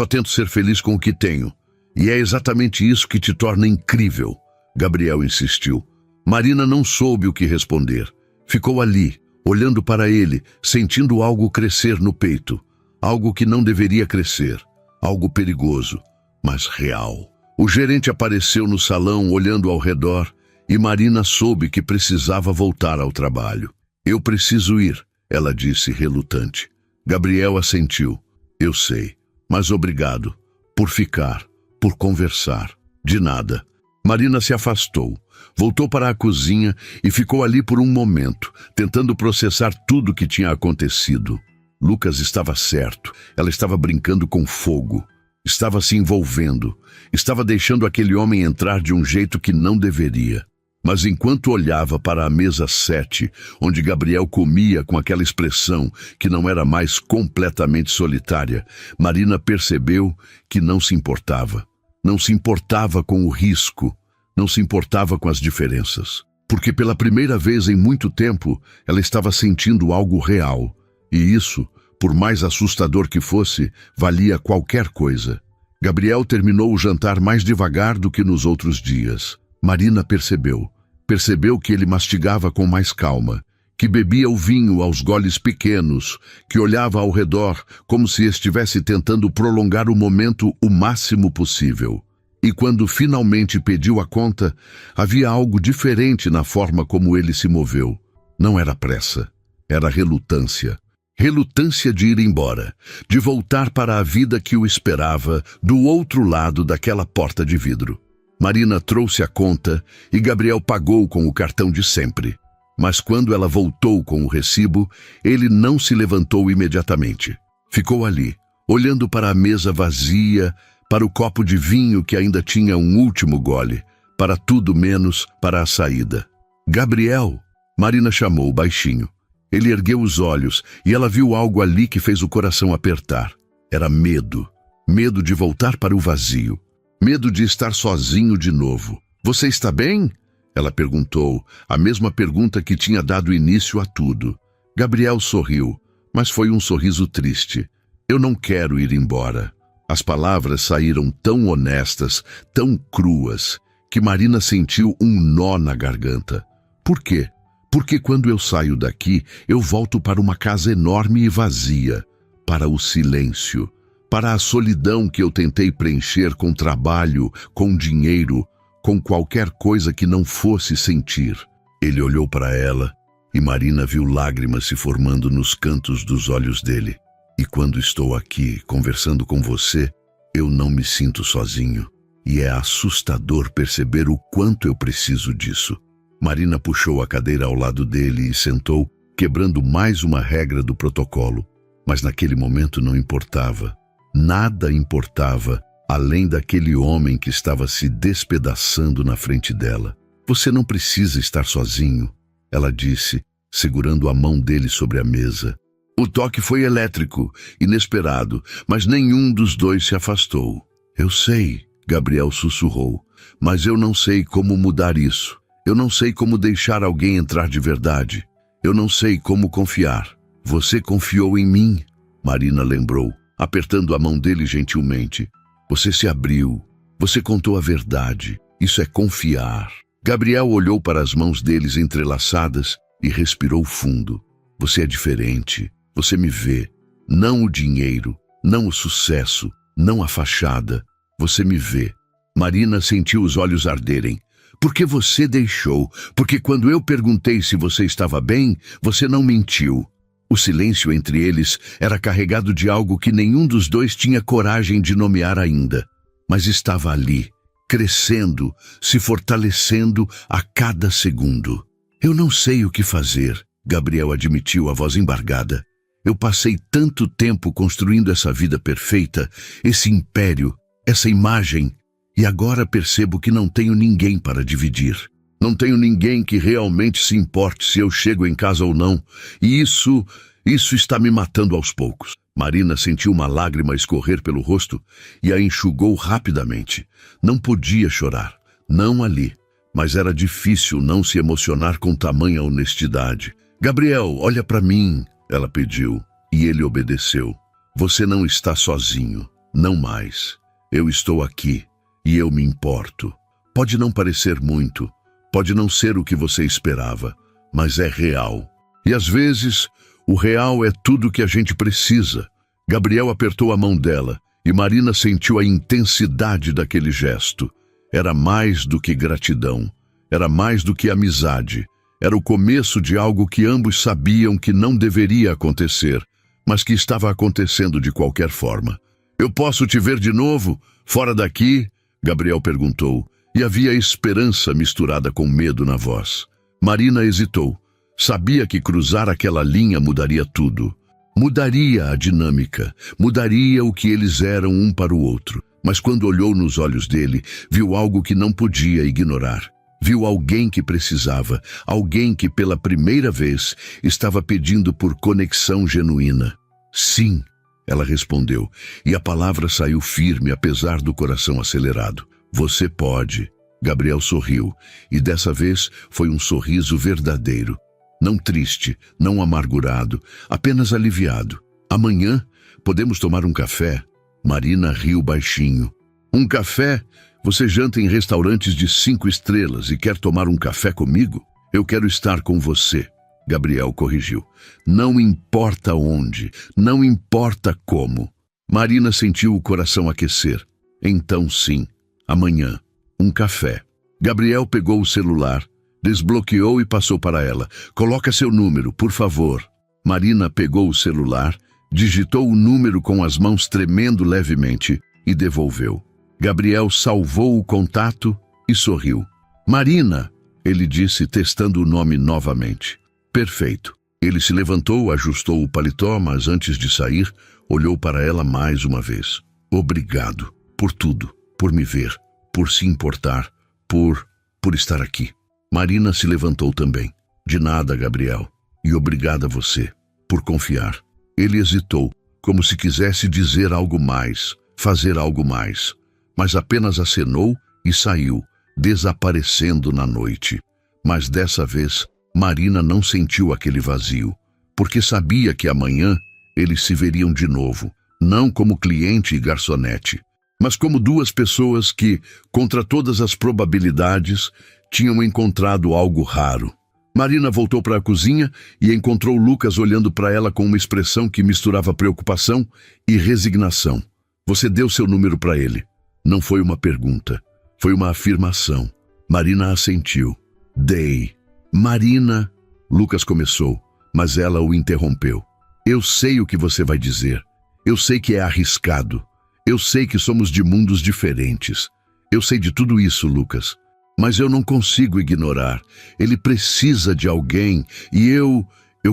tento ser feliz com o que tenho. E é exatamente isso que te torna incrível. Gabriel insistiu. Marina não soube o que responder. Ficou ali, olhando para ele, sentindo algo crescer no peito. Algo que não deveria crescer. Algo perigoso, mas real. O gerente apareceu no salão, olhando ao redor, e Marina soube que precisava voltar ao trabalho. Eu preciso ir, ela disse, relutante. Gabriel assentiu. Eu sei, mas obrigado. Por ficar, por conversar. De nada. Marina se afastou, voltou para a cozinha e ficou ali por um momento, tentando processar tudo o que tinha acontecido. Lucas estava certo, ela estava brincando com fogo, estava se envolvendo, estava deixando aquele homem entrar de um jeito que não deveria. Mas enquanto olhava para a mesa 7, onde Gabriel comia com aquela expressão que não era mais completamente solitária, Marina percebeu que não se importava. Não se importava com o risco, não se importava com as diferenças. Porque pela primeira vez em muito tempo, ela estava sentindo algo real. E isso, por mais assustador que fosse, valia qualquer coisa. Gabriel terminou o jantar mais devagar do que nos outros dias. Marina percebeu que ele mastigava com mais calma, que bebia o vinho aos goles pequenos, que olhava ao redor como se estivesse tentando prolongar o momento o máximo possível. E quando finalmente pediu a conta, havia algo diferente na forma como ele se moveu. Não era pressa, era relutância. Relutância de ir embora, de voltar para a vida que o esperava do outro lado daquela porta de vidro. Marina trouxe a conta e Gabriel pagou com o cartão de sempre. Mas quando ela voltou com o recibo, ele não se levantou imediatamente. Ficou ali, olhando para a mesa vazia, para o copo de vinho que ainda tinha um último gole, para tudo menos para a saída. Gabriel! Marina chamou baixinho. Ele ergueu os olhos e ela viu algo ali que fez o coração apertar. Era medo. Medo de voltar para o vazio. Medo de estar sozinho de novo. Você está bem? Ela perguntou, a mesma pergunta que tinha dado início a tudo. Gabriel sorriu, mas foi um sorriso triste. Eu não quero ir embora. As palavras saíram tão honestas, tão cruas, que Marina sentiu um nó na garganta. Por quê? Porque quando eu saio daqui, eu volto para uma casa enorme e vazia, para o silêncio, para a solidão que eu tentei preencher com trabalho, com dinheiro, com qualquer coisa que não fosse sentir. Ele olhou para ela e Marina viu lágrimas se formando nos cantos dos olhos dele. E quando estou aqui, conversando com você, eu não me sinto sozinho. E é assustador perceber o quanto eu preciso disso. Marina puxou a cadeira ao lado dele e sentou, quebrando mais uma regra do protocolo. Mas naquele momento não importava. Nada importava, além daquele homem que estava se despedaçando na frente dela. Você não precisa estar sozinho, ela disse, segurando a mão dele sobre a mesa. O toque foi elétrico, inesperado, mas nenhum dos dois se afastou. Eu sei, Gabriel sussurrou, mas eu não sei como mudar isso. Eu não sei como deixar alguém entrar de verdade. Eu não sei como confiar. Você confiou em mim, Marina lembrou, apertando a mão dele gentilmente. Você se abriu. Você contou a verdade. Isso é confiar. Gabriel olhou para as mãos deles entrelaçadas e respirou fundo. Você é diferente. Você me vê. Não o dinheiro, não o sucesso, não a fachada. Você me vê. Marina sentiu os olhos arderem. Porque você deixou, porque quando eu perguntei se você estava bem, você não mentiu. O silêncio entre eles era carregado de algo que nenhum dos dois tinha coragem de nomear ainda, mas estava ali, crescendo, se fortalecendo a cada segundo. Eu não sei o que fazer, Gabriel admitiu, a voz embargada. Eu passei tanto tempo construindo essa vida perfeita, esse império, essa imagem, e agora percebo que não tenho ninguém para dividir. Não tenho ninguém que realmente se importe se eu chego em casa ou não. E isso está me matando aos poucos. Marina sentiu uma lágrima escorrer pelo rosto e a enxugou rapidamente. Não podia chorar, não ali. Mas era difícil não se emocionar com tamanha honestidade. Gabriel, olha para mim, ela pediu. E ele obedeceu. Você não está sozinho, não mais. Eu estou aqui. E eu me importo. Pode não parecer muito, pode não ser o que você esperava, mas é real. E às vezes, o real é tudo o que a gente precisa. Gabriel apertou a mão dela e Marina sentiu a intensidade daquele gesto. Era mais do que gratidão, era mais do que amizade. Era o começo de algo que ambos sabiam que não deveria acontecer, mas que estava acontecendo de qualquer forma. Eu posso te ver de novo, fora daqui? Gabriel perguntou, e havia esperança misturada com medo na voz. Marina hesitou. Sabia que cruzar aquela linha mudaria tudo. Mudaria a dinâmica, mudaria o que eles eram um para o outro. Mas quando olhou nos olhos dele, viu algo que não podia ignorar. Viu alguém que precisava, alguém que pela primeira vez estava pedindo por conexão genuína. Sim, ela respondeu, e a palavra saiu firme apesar do coração acelerado. Você pode. Gabriel sorriu, e dessa vez foi um sorriso verdadeiro. Não triste, não amargurado, apenas aliviado. Amanhã podemos tomar um café? Marina riu baixinho. Um café? Você janta em restaurantes de 5 estrelas e quer tomar um café comigo? Eu quero estar com você. Gabriel corrigiu. Não importa onde, não importa como. Marina sentiu o coração aquecer. Então sim, amanhã, um café. Gabriel pegou o celular, desbloqueou e passou para ela. Coloca seu número, por favor. Marina pegou o celular, digitou o número com as mãos tremendo levemente e devolveu. Gabriel salvou o contato e sorriu. Marina, ele disse, testando o nome novamente. Perfeito. Ele se levantou, ajustou o paletó, mas antes de sair, olhou para ela mais uma vez. Obrigado por tudo, por me ver, por se importar, por estar aqui. Marina se levantou também. De nada, Gabriel. E obrigada a você, por confiar. Ele hesitou, como se quisesse dizer algo mais, fazer algo mais. Mas apenas acenou e saiu, desaparecendo na noite. Mas dessa vez, Marina não sentiu aquele vazio, porque sabia que amanhã eles se veriam de novo, não como cliente e garçonete, mas como duas pessoas que, contra todas as probabilidades, tinham encontrado algo raro. Marina voltou para a cozinha e encontrou Lucas olhando para ela com uma expressão que misturava preocupação e resignação. Você deu seu número para ele. Não foi uma pergunta, foi uma afirmação. Marina assentiu. Dei. Marina, Lucas começou, mas ela o interrompeu. Eu sei o que você vai dizer. Eu sei que é arriscado. Eu sei que somos de mundos diferentes. Eu sei de tudo isso, Lucas. Mas eu não consigo ignorar. Ele precisa de alguém e eu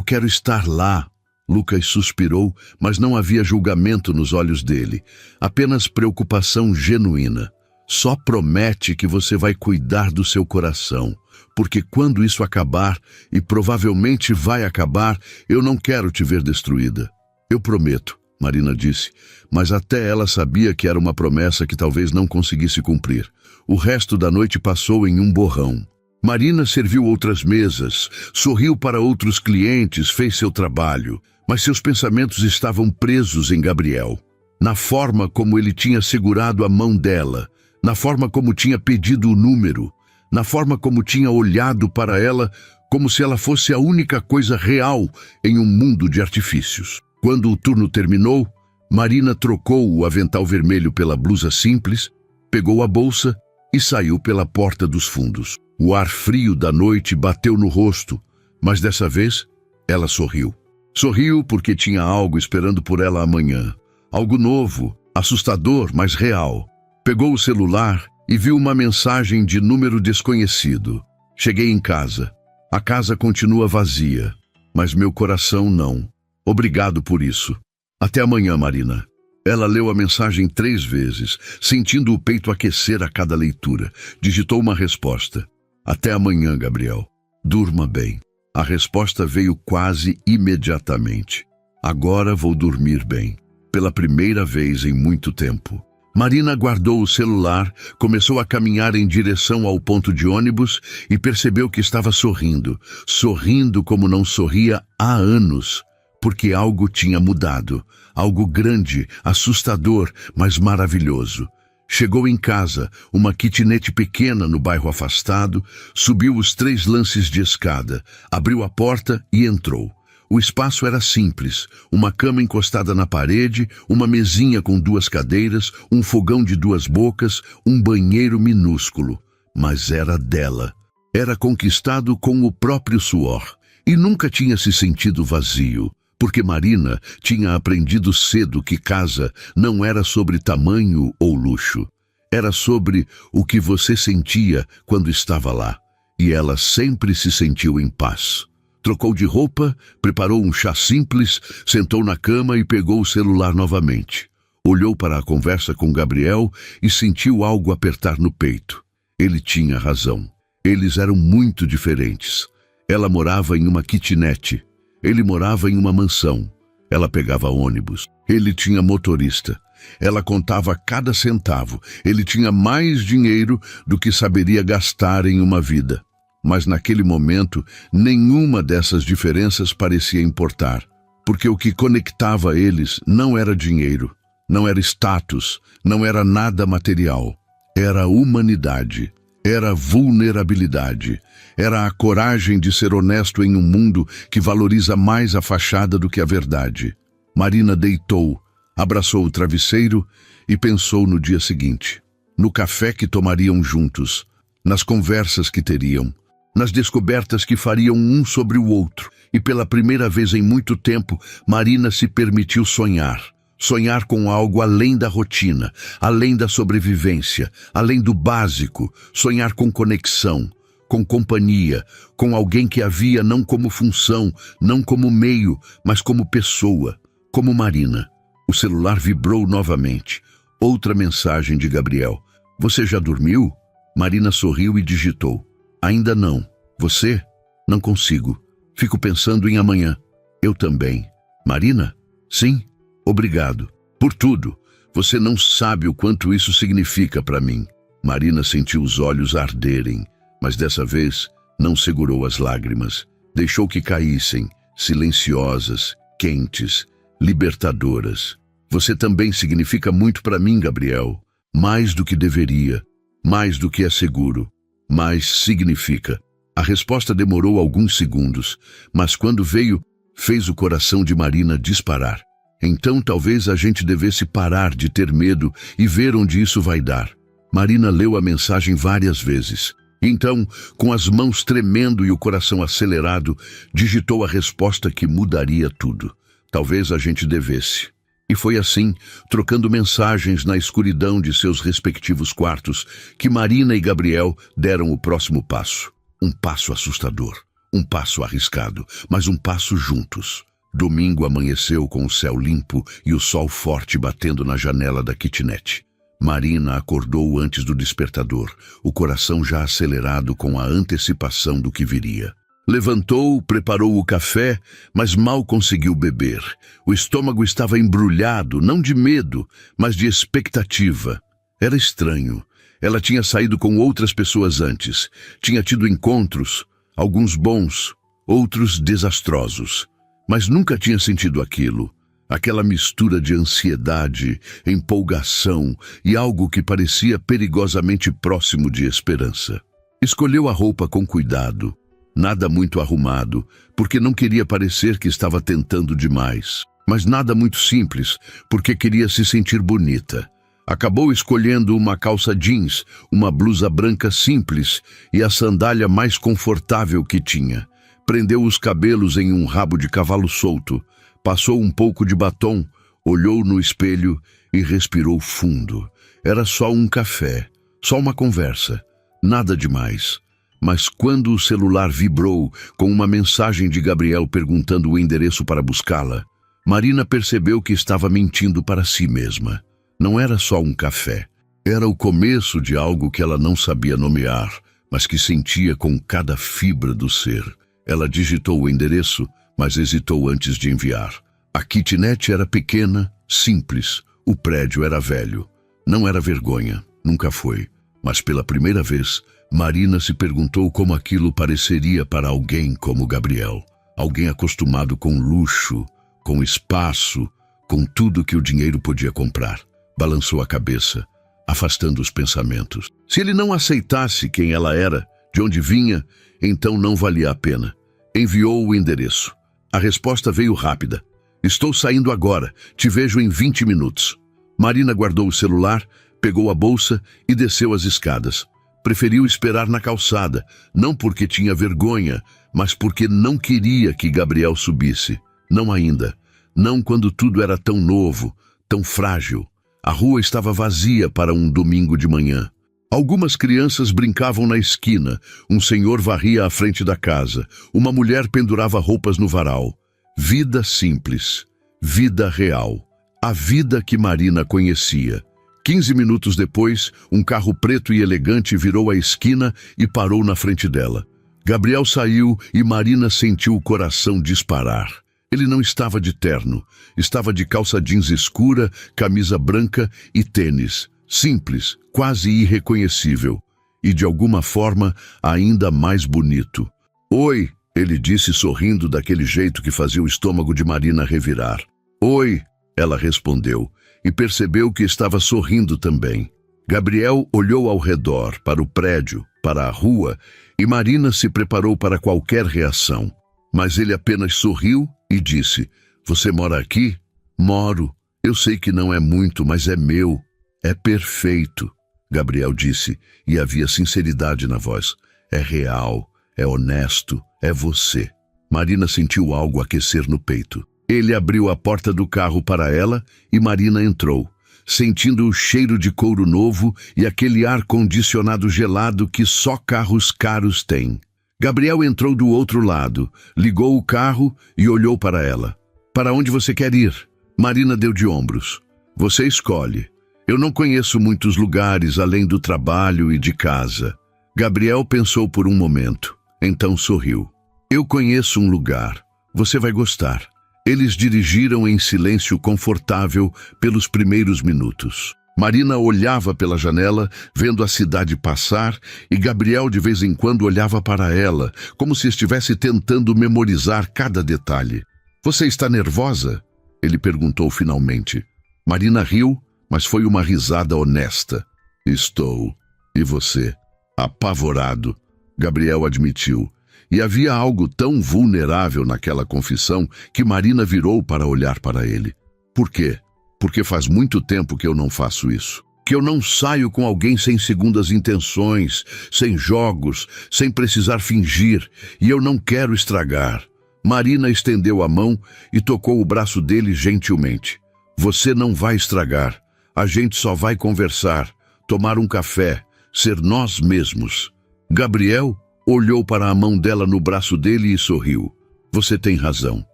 quero estar lá. Lucas suspirou, mas não havia julgamento nos olhos dele. Apenas preocupação genuína. Só promete que você vai cuidar do seu coração. Porque quando isso acabar, e provavelmente vai acabar, eu não quero te ver destruída. Eu prometo, Marina disse, mas até ela sabia que era uma promessa que talvez não conseguisse cumprir. O resto da noite passou em um borrão. Marina serviu outras mesas, sorriu para outros clientes, fez seu trabalho, mas seus pensamentos estavam presos em Gabriel. Na forma como ele tinha segurado a mão dela, na forma como tinha pedido o número, na forma como tinha olhado para ela como se ela fosse a única coisa real em um mundo de artifícios. Quando o turno terminou, Marina trocou o avental vermelho pela blusa simples, pegou a bolsa e saiu pela porta dos fundos. O ar frio da noite bateu no rosto, mas dessa vez ela sorriu. Sorriu porque tinha algo esperando por ela amanhã. Algo novo, assustador, mas real. Pegou o celular e viu uma mensagem de número desconhecido. Cheguei em casa. A casa continua vazia, mas meu coração não. Obrigado por isso. Até amanhã, Marina. Ela leu a mensagem 3 vezes, sentindo o peito aquecer a cada leitura. Digitou uma resposta. Até amanhã, Gabriel. Durma bem. A resposta veio quase imediatamente. Agora vou dormir bem. Pela primeira vez em muito tempo. Marina guardou o celular, começou a caminhar em direção ao ponto de ônibus e percebeu que estava sorrindo. Sorrindo como não sorria há anos. Porque algo tinha mudado. Algo grande, assustador, mas maravilhoso. Chegou em casa, uma kitnet pequena no bairro afastado, subiu os 3 lances de escada, abriu a porta e entrou. O espaço era simples, uma cama encostada na parede, uma mesinha com 2 cadeiras, um fogão de 2 bocas, um banheiro minúsculo. Mas era dela. Era conquistado com o próprio suor. E nunca tinha se sentido vazio. Porque Marina tinha aprendido cedo que casa não era sobre tamanho ou luxo. Era sobre o que você sentia quando estava lá. E ela sempre se sentiu em paz. Trocou de roupa, preparou um chá simples, sentou na cama e pegou o celular novamente. Olhou para a conversa com Gabriel e sentiu algo apertar no peito. Ele tinha razão. Eles eram muito diferentes. Ela morava em uma kitnet. Ele morava em uma mansão. Ela pegava ônibus. Ele tinha motorista. Ela contava cada centavo. Ele tinha mais dinheiro do que saberia gastar em uma vida. Mas naquele momento, nenhuma dessas diferenças parecia importar. Porque o que conectava eles não era dinheiro, não era status, não era nada material. Era humanidade. Era vulnerabilidade. Era a coragem de ser honesto em um mundo que valoriza mais a fachada do que a verdade. Marina deitou, abraçou o travesseiro e pensou no dia seguinte. No café que tomariam juntos, nas conversas que teriam, nas descobertas que fariam um sobre o outro. E pela primeira vez em muito tempo, Marina se permitiu sonhar. Sonhar com algo além da rotina, além da sobrevivência, além do básico. Sonhar com conexão, com companhia, com alguém que a via não como função, não como meio, mas como pessoa, como Marina. O celular vibrou novamente. Outra mensagem de Gabriel. Você já dormiu? Marina sorriu e digitou. Ainda não. Você? Não consigo. Fico pensando em amanhã. Eu também. Marina? Sim. Obrigado. Por tudo. Você não sabe o quanto isso significa para mim. Marina sentiu os olhos arderem, mas dessa vez não segurou as lágrimas. Deixou que caíssem, silenciosas, quentes, libertadoras. Você também significa muito para mim, Gabriel. Mais do que deveria, mais do que é seguro, mais significa. A resposta demorou alguns segundos, mas quando veio, fez o coração de Marina disparar. Então talvez a gente devesse parar de ter medo e ver onde isso vai dar. Marina leu a mensagem várias vezes. Então, com as mãos tremendo e o coração acelerado, digitou a resposta que mudaria tudo. Talvez a gente devesse. E foi assim, trocando mensagens na escuridão de seus respectivos quartos, que Marina e Gabriel deram o próximo passo. Um passo assustador, um passo arriscado, mas um passo juntos. Domingo amanheceu com o céu limpo e o sol forte batendo na janela da kitnet. Marina acordou antes do despertador, o coração já acelerado com a antecipação do que viria. Levantou, preparou o café, mas mal conseguiu beber. O estômago estava embrulhado, não de medo, mas de expectativa. Era estranho. Ela tinha saído com outras pessoas antes. Tinha tido encontros, alguns bons, outros desastrosos. Mas nunca tinha sentido aquilo. Aquela mistura de ansiedade, empolgação e algo que parecia perigosamente próximo de esperança. Escolheu a roupa com cuidado. Nada muito arrumado, porque não queria parecer que estava tentando demais. Mas nada muito simples, porque queria se sentir bonita. Acabou escolhendo uma calça jeans, uma blusa branca simples e a sandália mais confortável que tinha. Prendeu os cabelos em um rabo de cavalo solto, passou um pouco de batom, olhou no espelho e respirou fundo. Era só um café, só uma conversa, nada demais. Mas quando o celular vibrou com uma mensagem de Gabriel perguntando o endereço para buscá-la, Marina percebeu que estava mentindo para si mesma. Não era só um café. Era o começo de algo que ela não sabia nomear, mas que sentia com cada fibra do ser. Ela digitou o endereço, mas hesitou antes de enviar. A kitnet era pequena, simples. O prédio era velho. Não era vergonha, nunca foi. Mas pela primeira vez, Marina se perguntou como aquilo pareceria para alguém como Gabriel. Alguém acostumado com luxo, com espaço, com tudo que o dinheiro podia comprar. Balançou a cabeça, afastando os pensamentos. Se ele não aceitasse quem ela era, de onde vinha, então não valia a pena. Enviou o endereço. A resposta veio rápida. Estou saindo agora. Te vejo em 20 minutos. Marina guardou o celular, pegou a bolsa e desceu as escadas. Preferiu esperar na calçada, não porque tinha vergonha, mas porque não queria que Gabriel subisse. Não ainda. Não quando tudo era tão novo, tão frágil. A rua estava vazia para um domingo de manhã. Algumas crianças brincavam na esquina, um senhor varria à frente da casa, uma mulher pendurava roupas no varal. Vida simples, vida real, a vida que Marina conhecia. 15 minutos depois, um carro preto e elegante virou a esquina e parou na frente dela. Gabriel saiu e Marina sentiu o coração disparar. Ele não estava de terno, estava de calça jeans escura, camisa branca e tênis. Simples, quase irreconhecível, e de alguma forma ainda mais bonito. "Oi", ele disse sorrindo daquele jeito que fazia o estômago de Marina revirar. "Oi", ela respondeu, e percebeu que estava sorrindo também. Gabriel olhou ao redor, para o prédio, para a rua, e Marina se preparou para qualquer reação. Mas ele apenas sorriu e disse: "Você mora aqui?" "Moro. Eu sei que não é muito, mas é meu." "É perfeito", Gabriel disse, e havia sinceridade na voz. "É real, é honesto, é você." Marina sentiu algo aquecer no peito. Ele abriu a porta do carro para ela e Marina entrou, sentindo o cheiro de couro novo e aquele ar-condicionado gelado que só carros caros têm. Gabriel entrou do outro lado, ligou o carro e olhou para ela. "Para onde você quer ir?" Marina deu de ombros. "Você escolhe. Eu não conheço muitos lugares além do trabalho e de casa." Gabriel pensou por um momento, então sorriu. "Eu conheço um lugar. Você vai gostar." Eles dirigiram em silêncio confortável pelos primeiros minutos. Marina olhava pela janela, vendo a cidade passar, e Gabriel de vez em quando olhava para ela, como se estivesse tentando memorizar cada detalhe. "Você está nervosa?" ele perguntou finalmente. Marina riu, mas foi uma risada honesta. "Estou. E você?" "Apavorado", Gabriel admitiu. E havia algo tão vulnerável naquela confissão que Marina virou para olhar para ele. "Por quê?" "Porque faz muito tempo que eu não faço isso. Que eu não saio com alguém sem segundas intenções, sem jogos, sem precisar fingir, e eu não quero estragar." Marina estendeu a mão e tocou o braço dele gentilmente. "Você não vai estragar. A gente só vai conversar, tomar um café, ser nós mesmos." Gabriel olhou para a mão dela no braço dele e sorriu. "Você tem razão.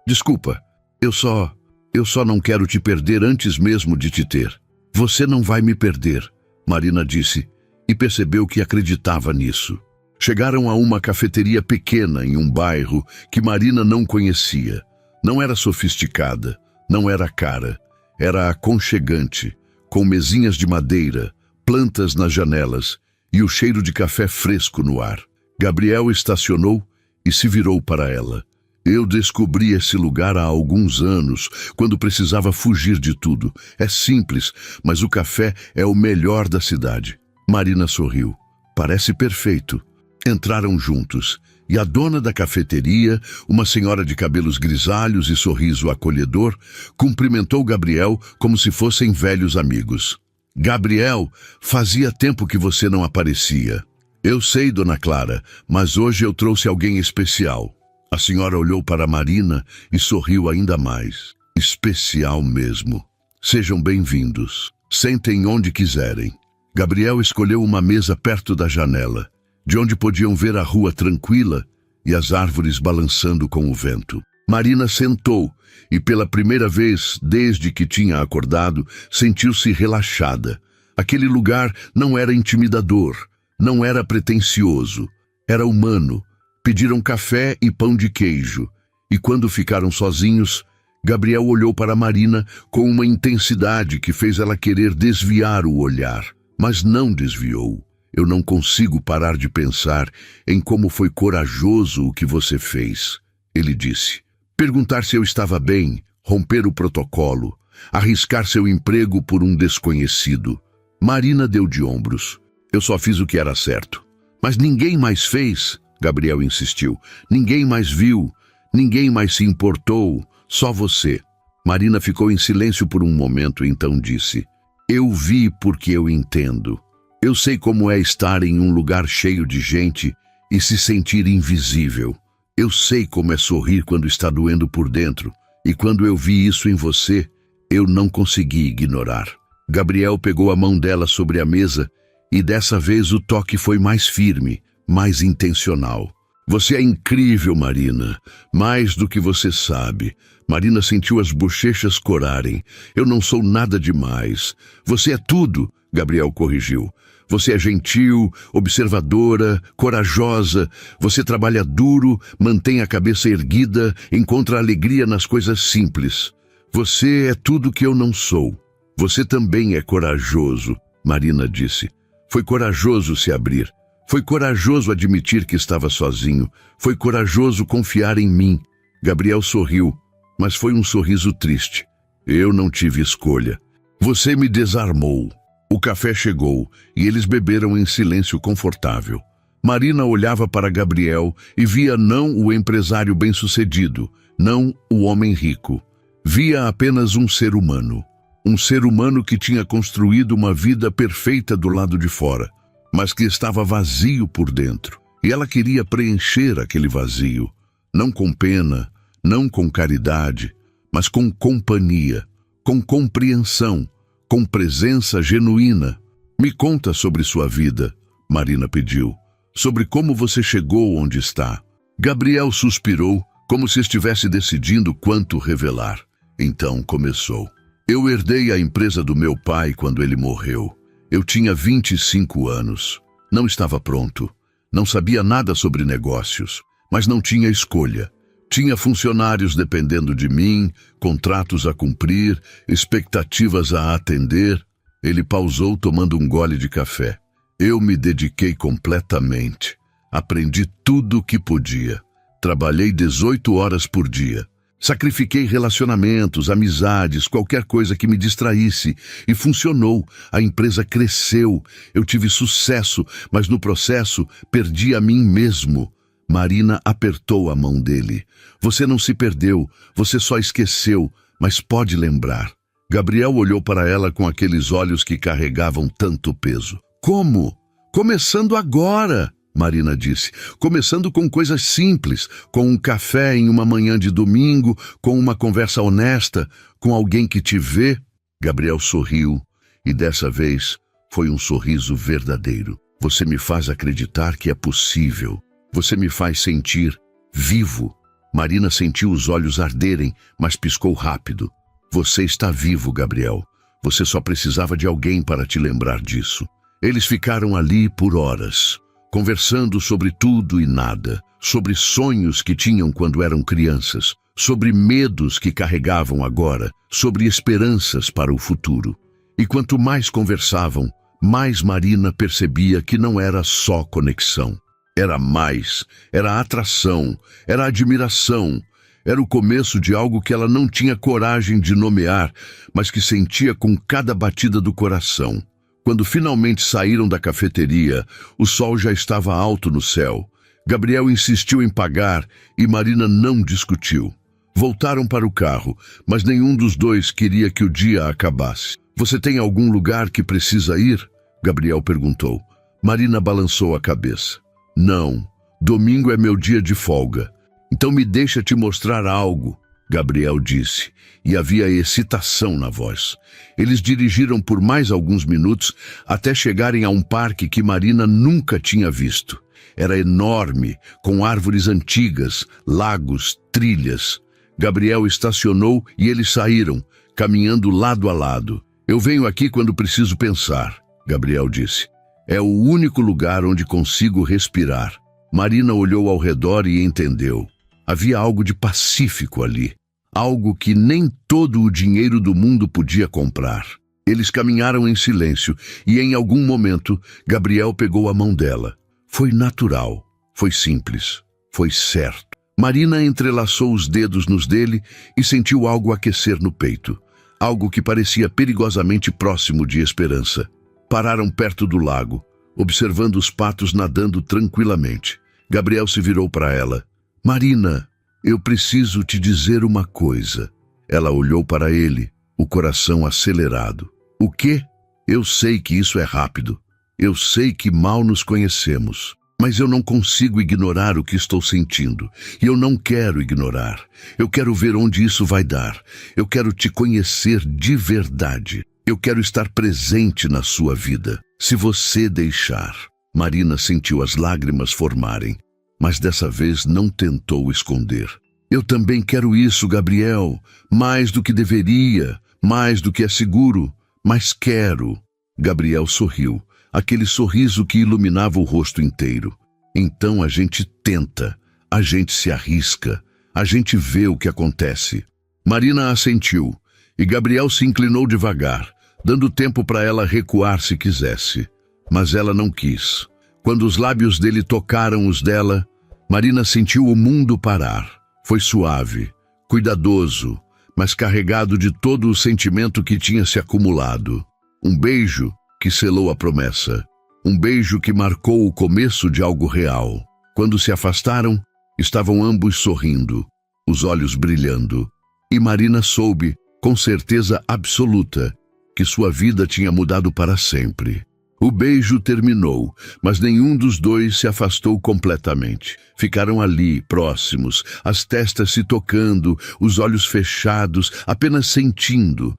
Desculpa, eu só não quero te perder antes mesmo de te ter." "Você não vai me perder", Marina disse, e percebeu que acreditava nisso. Chegaram a uma cafeteria pequena em um bairro que Marina não conhecia. Não era sofisticada, não era cara, era aconchegante, com mesinhas de madeira, plantas nas janelas e o cheiro de café fresco no ar. Gabriel estacionou e se virou para ela. "Eu descobri esse lugar há alguns anos, quando precisava fugir de tudo. É simples, mas o café é o melhor da cidade." Marina sorriu. "Parece perfeito." Entraram juntos, e a dona da cafeteria, uma senhora de cabelos grisalhos e sorriso acolhedor, cumprimentou Gabriel como se fossem velhos amigos. "Gabriel, fazia tempo que você não aparecia." "Eu sei, dona Clara, mas hoje eu trouxe alguém especial." A senhora olhou para Marina e sorriu ainda mais. "Especial mesmo. Sejam bem-vindos. Sentem onde quiserem." Gabriel escolheu uma mesa perto da janela, de onde podiam ver a rua tranquila e as árvores balançando com o vento. Marina sentou e, pela primeira vez desde que tinha acordado, sentiu-se relaxada. Aquele lugar não era intimidador. Não era pretensioso, era humano. Pediram café e pão de queijo, e quando ficaram sozinhos, Gabriel olhou para Marina com uma intensidade que fez ela querer desviar o olhar, mas não desviou. "Eu não consigo parar de pensar em como foi corajoso o que você fez", ele disse. "Perguntar se eu estava bem, romper o protocolo, arriscar seu emprego por um desconhecido." Marina deu de ombros. "Eu só fiz o que era certo." "Mas ninguém mais fez", Gabriel insistiu. "Ninguém mais viu, ninguém mais se importou, só você." Marina ficou em silêncio por um momento e então disse: "Eu vi porque eu entendo. Eu sei como é estar em um lugar cheio de gente e se sentir invisível. Eu sei como é sorrir quando está doendo por dentro, e quando eu vi isso em você, eu não consegui ignorar." Gabriel pegou a mão dela sobre a mesa e dessa vez o toque foi mais firme, mais intencional. Você é incrível, Marina. Mais do que você sabe. Marina sentiu as bochechas corarem. Eu não sou nada demais. Você é tudo, Gabriel corrigiu. Você é gentil, observadora, corajosa. Você trabalha duro, mantém a cabeça erguida, encontra alegria nas coisas simples. Você é tudo que eu não sou. Você também é corajoso, Marina disse. Foi corajoso se abrir. Foi corajoso admitir que estava sozinho. Foi corajoso confiar em mim. Gabriel sorriu, mas foi um sorriso triste. Eu não tive escolha. Você me desarmou. O café chegou e eles beberam em silêncio confortável. Marina olhava para Gabriel e via não o empresário bem-sucedido, não o homem rico. Via apenas um ser humano. Um ser humano que tinha construído uma vida perfeita do lado de fora, mas que estava vazio por dentro. E ela queria preencher aquele vazio, não com pena, não com caridade, mas com companhia, com compreensão, com presença genuína. Me conta sobre sua vida, Marina pediu, sobre como você chegou onde está. Gabriel suspirou, como se estivesse decidindo quanto revelar. Então começou. Eu herdei a empresa do meu pai quando ele morreu. Eu tinha 25 anos. Não estava pronto. Não sabia nada sobre negócios, mas não tinha escolha. Tinha funcionários dependendo de mim, contratos a cumprir, expectativas a atender. Ele pausou tomando um gole de café. Eu me dediquei completamente. Aprendi tudo o que podia. Trabalhei 18 horas por dia. Sacrifiquei relacionamentos, amizades, qualquer coisa que me distraísse. E funcionou. A empresa cresceu. Eu tive sucesso, mas no processo perdi a mim mesmo. Marina apertou a mão dele. Você não se perdeu, você só esqueceu, mas pode lembrar. Gabriel olhou para ela com aqueles olhos que carregavam tanto peso. Como? Começando agora, Marina disse. Começando com coisas simples, com um café em uma manhã de domingo, com uma conversa honesta, com alguém que te vê. Gabriel sorriu, e dessa vez foi um sorriso verdadeiro. Você me faz acreditar que é possível. Você me faz sentir vivo. Marina sentiu os olhos arderem, mas piscou rápido. Você está vivo, Gabriel. Você só precisava de alguém para te lembrar disso. Eles ficaram ali por horas, conversando sobre tudo e nada, sobre sonhos que tinham quando eram crianças, sobre medos que carregavam agora, sobre esperanças para o futuro. E quanto mais conversavam, mais Marina percebia que não era só conexão. Era mais, era atração, era admiração, era o começo de algo que ela não tinha coragem de nomear, mas que sentia com cada batida do coração. Quando finalmente saíram da cafeteria, o sol já estava alto no céu. Gabriel insistiu em pagar e Marina não discutiu. Voltaram para o carro, mas nenhum dos dois queria que o dia acabasse. Você tem algum lugar que precisa ir? Gabriel perguntou. Marina balançou a cabeça. Não, domingo é meu dia de folga. Então me deixa te mostrar algo, Gabriel disse, e havia excitação na voz. Eles dirigiram por mais alguns minutos até chegarem a um parque que Marina nunca tinha visto. Era enorme, com árvores antigas, lagos, trilhas. Gabriel estacionou e eles saíram, caminhando lado a lado. Eu venho aqui quando preciso pensar, Gabriel disse. É o único lugar onde consigo respirar. Marina olhou ao redor e entendeu. Havia algo de pacífico ali. Algo que nem todo o dinheiro do mundo podia comprar. Eles caminharam em silêncio e em algum momento Gabriel pegou a mão dela. Foi natural, foi simples, foi certo. Marina entrelaçou os dedos nos dele e sentiu algo aquecer no peito. Algo que parecia perigosamente próximo de esperança. Pararam perto do lago, observando os patos nadando tranquilamente. Gabriel se virou para ela. Marina, eu preciso te dizer uma coisa. Ela olhou para ele, o coração acelerado. O quê? Eu sei que isso é rápido. Eu sei que mal nos conhecemos. Mas eu não consigo ignorar o que estou sentindo. E eu não quero ignorar. Eu quero ver onde isso vai dar. Eu quero te conhecer de verdade. Eu quero estar presente na sua vida, se você deixar. Marina sentiu as lágrimas formarem, mas dessa vez não tentou esconder. Eu também quero isso, Gabriel, mais do que deveria, mais do que é seguro, mas quero. Gabriel sorriu, aquele sorriso que iluminava o rosto inteiro. Então a gente tenta, a gente se arrisca, a gente vê o que acontece. Marina assentiu, e Gabriel se inclinou devagar, dando tempo para ela recuar se quisesse. Mas ela não quis. Quando os lábios dele tocaram os dela, Marina sentiu o mundo parar. Foi suave, cuidadoso, mas carregado de todo o sentimento que tinha se acumulado. Um beijo que selou a promessa. Um beijo que marcou o começo de algo real. Quando se afastaram, estavam ambos sorrindo, os olhos brilhando. E Marina soube, com certeza absoluta, que sua vida tinha mudado para sempre. O beijo terminou, mas nenhum dos dois se afastou completamente. Ficaram ali, próximos, as testas se tocando, os olhos fechados, apenas sentindo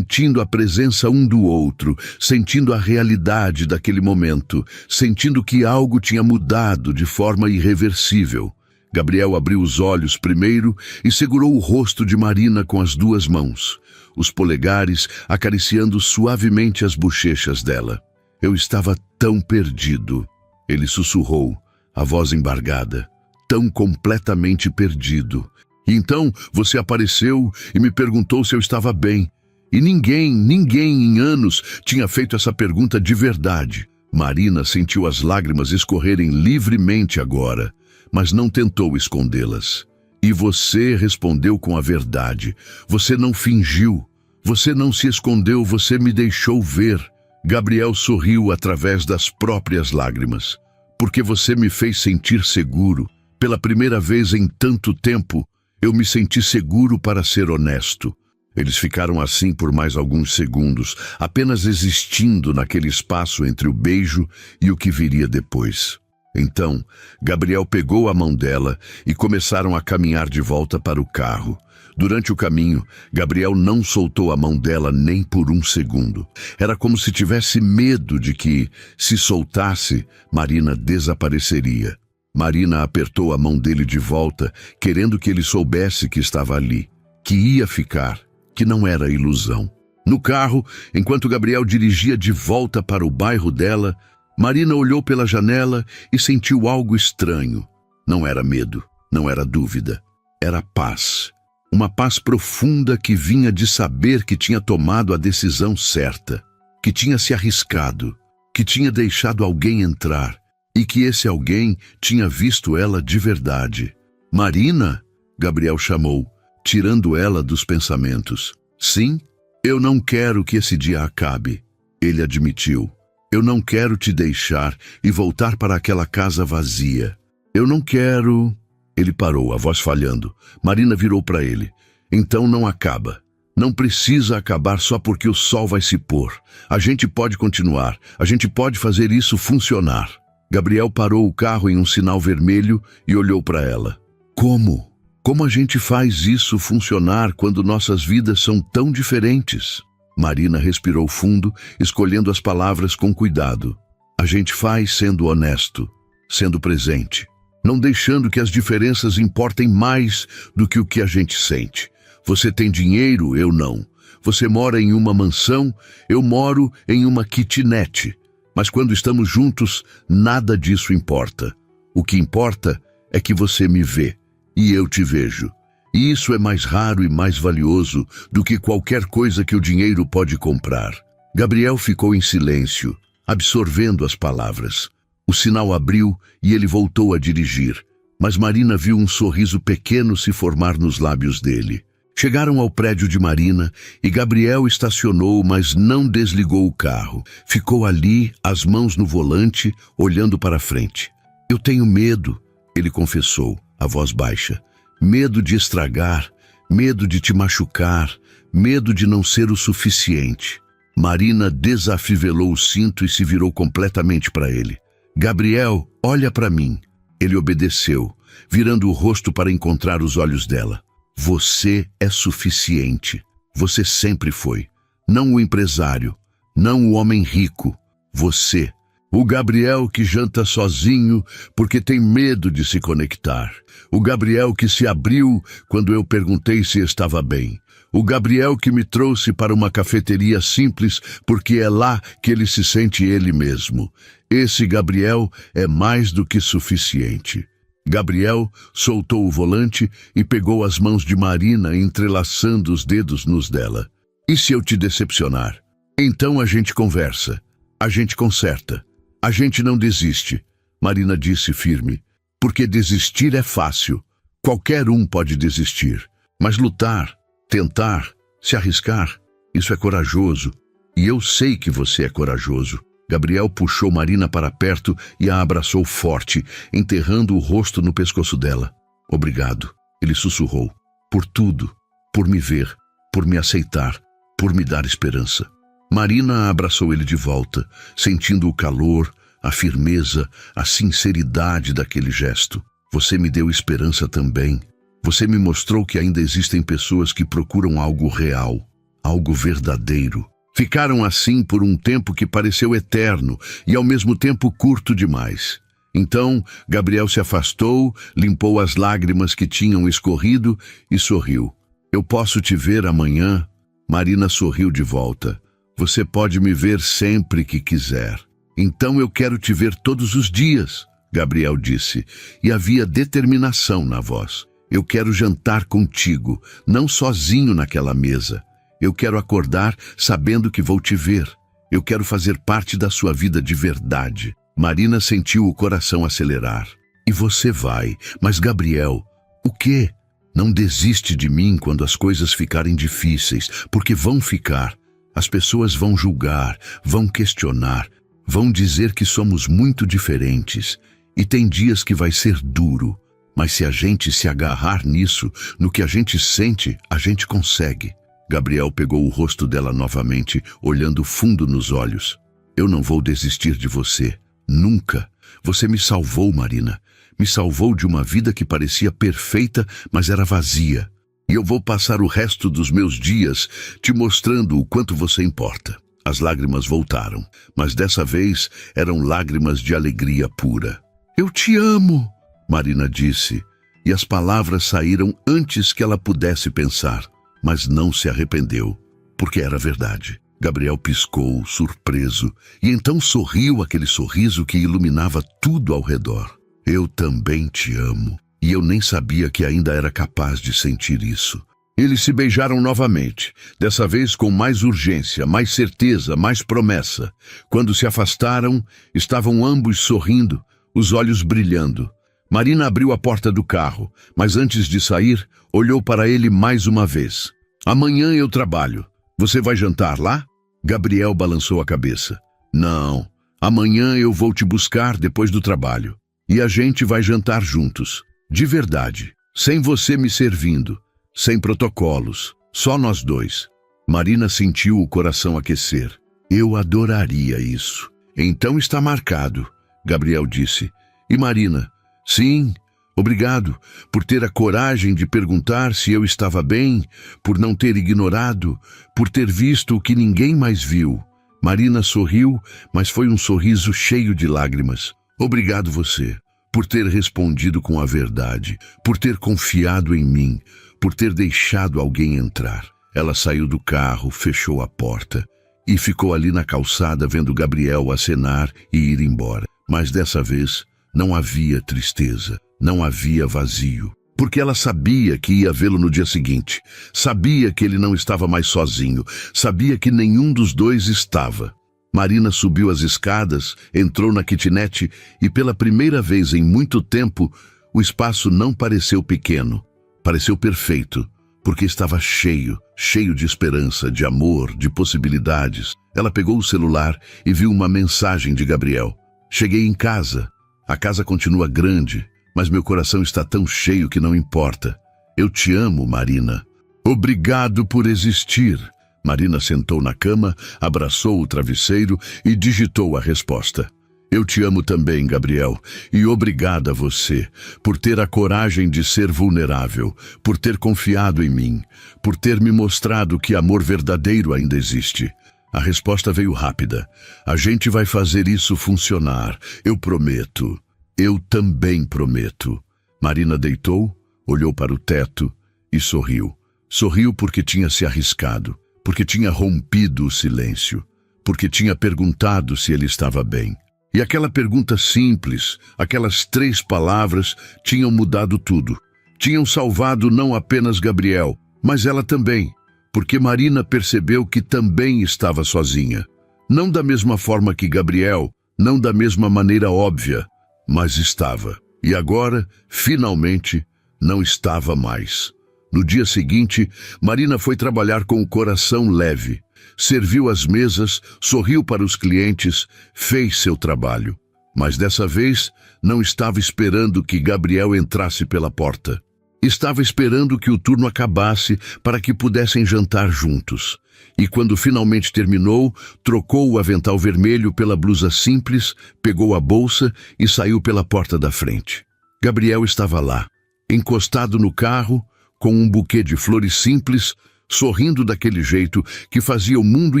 a presença um do outro, sentindo a realidade daquele momento, sentindo que algo tinha mudado de forma irreversível. Gabriel abriu os olhos primeiro e segurou o rosto de Marina com as duas mãos, os polegares acariciando suavemente as bochechas dela. Eu estava tão perdido, ele sussurrou, a voz embargada, tão completamente perdido. E então você apareceu e me perguntou se eu estava bem. E ninguém em anos tinha feito essa pergunta de verdade. Marina sentiu as lágrimas escorrerem livremente agora, mas não tentou escondê-las. E você respondeu com a verdade. Você não fingiu. Você não se escondeu, você me deixou ver. Gabriel sorriu através das próprias lágrimas. Porque você me fez sentir seguro. Pela primeira vez em tanto tempo, eu me senti seguro para ser honesto. Eles ficaram assim por mais alguns segundos, apenas existindo naquele espaço entre o beijo e o que viria depois. Então, Gabriel pegou a mão dela e começaram a caminhar de volta para o carro. Durante o caminho, Gabriel não soltou a mão dela nem por um segundo. Era como se tivesse medo de que, se soltasse, Marina desapareceria. Marina apertou a mão dele de volta, querendo que ele soubesse que estava ali, que ia ficar, que não era ilusão. No carro, enquanto Gabriel dirigia de volta para o bairro dela, Marina olhou pela janela e sentiu algo estranho. Não era medo, não era dúvida, era paz. Uma paz profunda que vinha de saber que tinha tomado a decisão certa, que tinha se arriscado, que tinha deixado alguém entrar e que esse alguém tinha visto ela de verdade. Marina? Gabriel chamou, tirando ela dos pensamentos. Sim, eu não quero que esse dia acabe, ele admitiu. Eu não quero te deixar e voltar para aquela casa vazia. Eu não quero... Ele parou, a voz falhando. Marina virou para ele. Então não acaba. Não precisa acabar só porque o sol vai se pôr. A gente pode continuar. A gente pode fazer isso funcionar. Gabriel parou o carro em um sinal vermelho e olhou para ela. Como? Como a gente faz isso funcionar quando nossas vidas são tão diferentes? Marina respirou fundo, escolhendo as palavras com cuidado. A gente faz sendo honesto, sendo presente, não deixando que as diferenças importem mais do que o que a gente sente. Você tem dinheiro, eu não. Você mora em uma mansão, eu moro em uma kitnet. Mas quando estamos juntos, nada disso importa. O que importa é que você me vê e eu te vejo. E isso é mais raro e mais valioso do que qualquer coisa que o dinheiro pode comprar. Gabriel ficou em silêncio, absorvendo as palavras. O sinal abriu e ele voltou a dirigir, mas Marina viu um sorriso pequeno se formar nos lábios dele. Chegaram ao prédio de Marina e Gabriel estacionou, mas não desligou o carro. Ficou ali, as mãos no volante, olhando para frente. Eu tenho medo, ele confessou, a voz baixa. Medo de estragar, medo de te machucar, medo de não ser o suficiente. Marina desafivelou o cinto e se virou completamente para ele. Gabriel, olha para mim. Ele obedeceu, virando o rosto para encontrar os olhos dela. Você é suficiente. Você sempre foi. Não o empresário, não o homem rico, você. O Gabriel que janta sozinho porque tem medo de se conectar. O Gabriel que se abriu quando eu perguntei se estava bem. O Gabriel que me trouxe para uma cafeteria simples porque é lá que ele se sente ele mesmo. Esse Gabriel é mais do que suficiente. Gabriel soltou o volante e pegou as mãos de Marina, entrelaçando os dedos nos dela. E se eu te decepcionar? Então a gente conversa, a gente conserta, a gente não desiste, Marina disse firme. Porque desistir é fácil, qualquer um pode desistir. Mas lutar, tentar, se arriscar, isso é corajoso. E eu sei que você é corajoso. Gabriel puxou Marina para perto e a abraçou forte, enterrando o rosto no pescoço dela. Obrigado, ele sussurrou. Por tudo, por me ver, por me aceitar, por me dar esperança. Marina abraçou ele de volta, sentindo o calor, a firmeza, a sinceridade daquele gesto. Você me deu esperança também. Você me mostrou que ainda existem pessoas que procuram algo real, algo verdadeiro. Ficaram assim por um tempo que pareceu eterno e ao mesmo tempo curto demais. Então, Gabriel se afastou, limpou as lágrimas que tinham escorrido e sorriu. Eu posso te ver amanhã? Marina sorriu de volta. Você pode me ver sempre que quiser. Então eu quero te ver todos os dias, Gabriel disse, e havia determinação na voz. Eu quero jantar contigo, não sozinho naquela mesa. Eu quero acordar sabendo que vou te ver. Eu quero fazer parte da sua vida de verdade. Marina sentiu o coração acelerar. E você vai, mas Gabriel, o quê? Não desiste de mim quando as coisas ficarem difíceis, porque vão ficar. As pessoas vão julgar, vão questionar, vão dizer que somos muito diferentes. E tem dias que vai ser duro, mas se a gente se agarrar nisso, no que a gente sente, a gente consegue. Gabriel pegou o rosto dela novamente, olhando fundo nos olhos. Eu não vou desistir de você, nunca. Você me salvou, Marina. Me salvou de uma vida que parecia perfeita, mas era vazia. E eu vou passar o resto dos meus dias te mostrando o quanto você importa. As lágrimas voltaram, mas dessa vez eram lágrimas de alegria pura. Eu te amo, Marina disse, e as palavras saíram antes que ela pudesse pensar, mas não se arrependeu, porque era verdade. Gabriel piscou, surpreso, e então sorriu aquele sorriso que iluminava tudo ao redor. Eu também te amo, e eu nem sabia que ainda era capaz de sentir isso. Eles se beijaram novamente, dessa vez com mais urgência, mais certeza, mais promessa. Quando se afastaram, estavam ambos sorrindo, os olhos brilhando. Marina abriu a porta do carro, mas antes de sair, olhou para ele mais uma vez. Amanhã eu trabalho. Você vai jantar lá? Gabriel balançou a cabeça. Não, amanhã eu vou te buscar depois do trabalho. E a gente vai jantar juntos. De verdade, sem você me servindo. Sem protocolos, só nós dois. Marina sentiu o coração aquecer. Eu adoraria isso. Então está marcado, Gabriel disse. E Marina? Sim, obrigado por ter a coragem de perguntar se eu estava bem, por não ter ignorado, por ter visto o que ninguém mais viu. Marina sorriu, mas foi um sorriso cheio de lágrimas. Obrigado você, por ter respondido com a verdade, por ter confiado em mim, por ter deixado alguém entrar. Ela saiu do carro, fechou a porta e ficou ali na calçada vendo Gabriel acenar e ir embora. Mas dessa vez não havia tristeza, não havia vazio, porque ela sabia que ia vê-lo no dia seguinte, sabia que ele não estava mais sozinho, sabia que nenhum dos dois estava. Marina subiu as escadas, entrou na kitnet e pela primeira vez em muito tempo o espaço não pareceu pequeno. Pareceu perfeito, porque estava cheio, cheio de esperança, de amor, de possibilidades. Ela pegou o celular e viu uma mensagem de Gabriel. Cheguei em casa. A casa continua grande, mas meu coração está tão cheio que não importa. Eu te amo, Marina. Obrigado por existir. Marina sentou na cama, abraçou o travesseiro e digitou a resposta. Eu te amo também, Gabriel, e obrigada a você por ter a coragem de ser vulnerável, por ter confiado em mim, por ter me mostrado que amor verdadeiro ainda existe. A resposta veio rápida. A gente vai fazer isso funcionar, eu prometo. Eu também prometo. Marina deitou, olhou para o teto e sorriu. Sorriu porque tinha se arriscado, porque tinha rompido o silêncio, porque tinha perguntado se ele estava bem. E aquela pergunta simples, aquelas 3 palavras, tinham mudado tudo. Tinham salvado não apenas Gabriel, mas ela também, porque Marina percebeu que também estava sozinha. Não da mesma forma que Gabriel, não da mesma maneira óbvia, mas estava. E agora, finalmente, não estava mais. No dia seguinte, Marina foi trabalhar com o coração leve. Serviu as mesas, sorriu para os clientes, fez seu trabalho. Mas dessa vez, não estava esperando que Gabriel entrasse pela porta. Estava esperando que o turno acabasse para que pudessem jantar juntos. E quando finalmente terminou, trocou o avental vermelho pela blusa simples, pegou a bolsa e saiu pela porta da frente. Gabriel estava lá, encostado no carro, com um buquê de flores simples, sorrindo daquele jeito que fazia o mundo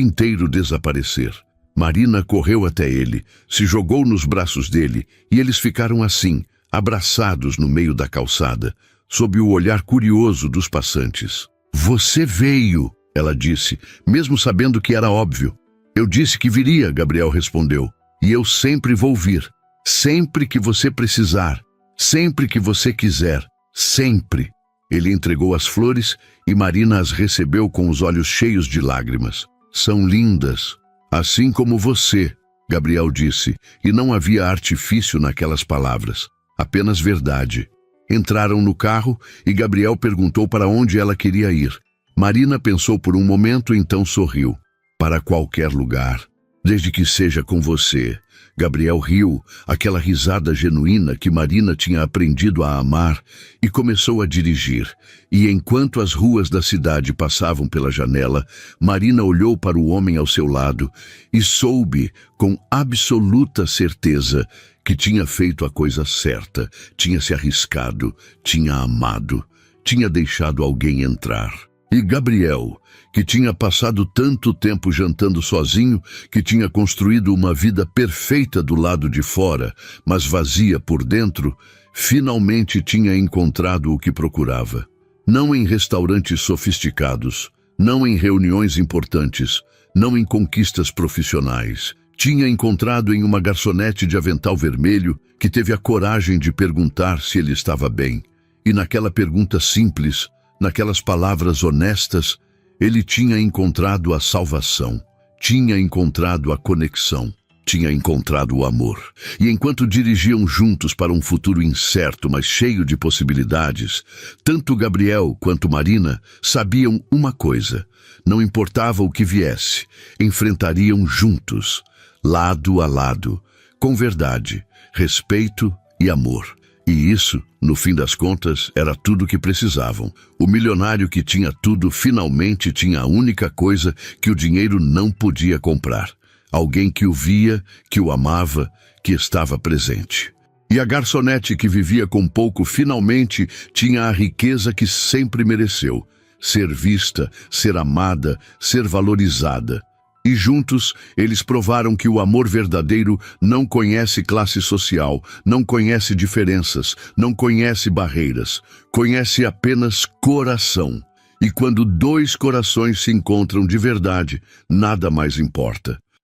inteiro desaparecer. Marina correu até ele, se jogou nos braços dele e eles ficaram assim, abraçados no meio da calçada, sob o olhar curioso dos passantes. Você veio, ela disse, mesmo sabendo que era óbvio. Eu disse que viria, Gabriel respondeu, e eu sempre vou vir, sempre que você precisar, sempre que você quiser, sempre. Ele entregou as flores e Marina as recebeu com os olhos cheios de lágrimas. São lindas, assim como você, Gabriel disse, e não havia artifício naquelas palavras, apenas verdade. Entraram no carro e Gabriel perguntou para onde ela queria ir. Marina pensou por um momento, então sorriu. Para qualquer lugar, desde que seja com você. Gabriel riu, aquela risada genuína que Marina tinha aprendido a amar, e começou a dirigir. E enquanto as ruas da cidade passavam pela janela, Marina olhou para o homem ao seu lado e soube, com absoluta certeza, que tinha feito a coisa certa, tinha se arriscado, tinha amado, tinha deixado alguém entrar. E Gabriel, que tinha passado tanto tempo jantando sozinho, que tinha construído uma vida perfeita do lado de fora, mas vazia por dentro, finalmente tinha encontrado o que procurava. Não em restaurantes sofisticados, não em reuniões importantes, não em conquistas profissionais. Tinha encontrado em uma garçonete de avental vermelho que teve a coragem de perguntar se ele estava bem. E naquela pergunta simples, naquelas palavras honestas, ele tinha encontrado a salvação, tinha encontrado a conexão, tinha encontrado o amor. E enquanto dirigiam juntos para um futuro incerto, mas cheio de possibilidades, tanto Gabriel quanto Marina sabiam uma coisa: não importava o que viesse, enfrentariam juntos, lado a lado, com verdade, respeito e amor. E isso, no fim das contas, era tudo o que precisavam. O milionário que tinha tudo finalmente tinha a única coisa que o dinheiro não podia comprar. Alguém que o via, que o amava, que estava presente. E a garçonete que vivia com pouco finalmente tinha a riqueza que sempre mereceu: ser vista, ser amada, ser valorizada. E juntos, eles provaram que o amor verdadeiro não conhece classe social, não conhece diferenças, não conhece barreiras, conhece apenas coração. E quando 2 corações se encontram de verdade, nada mais importa.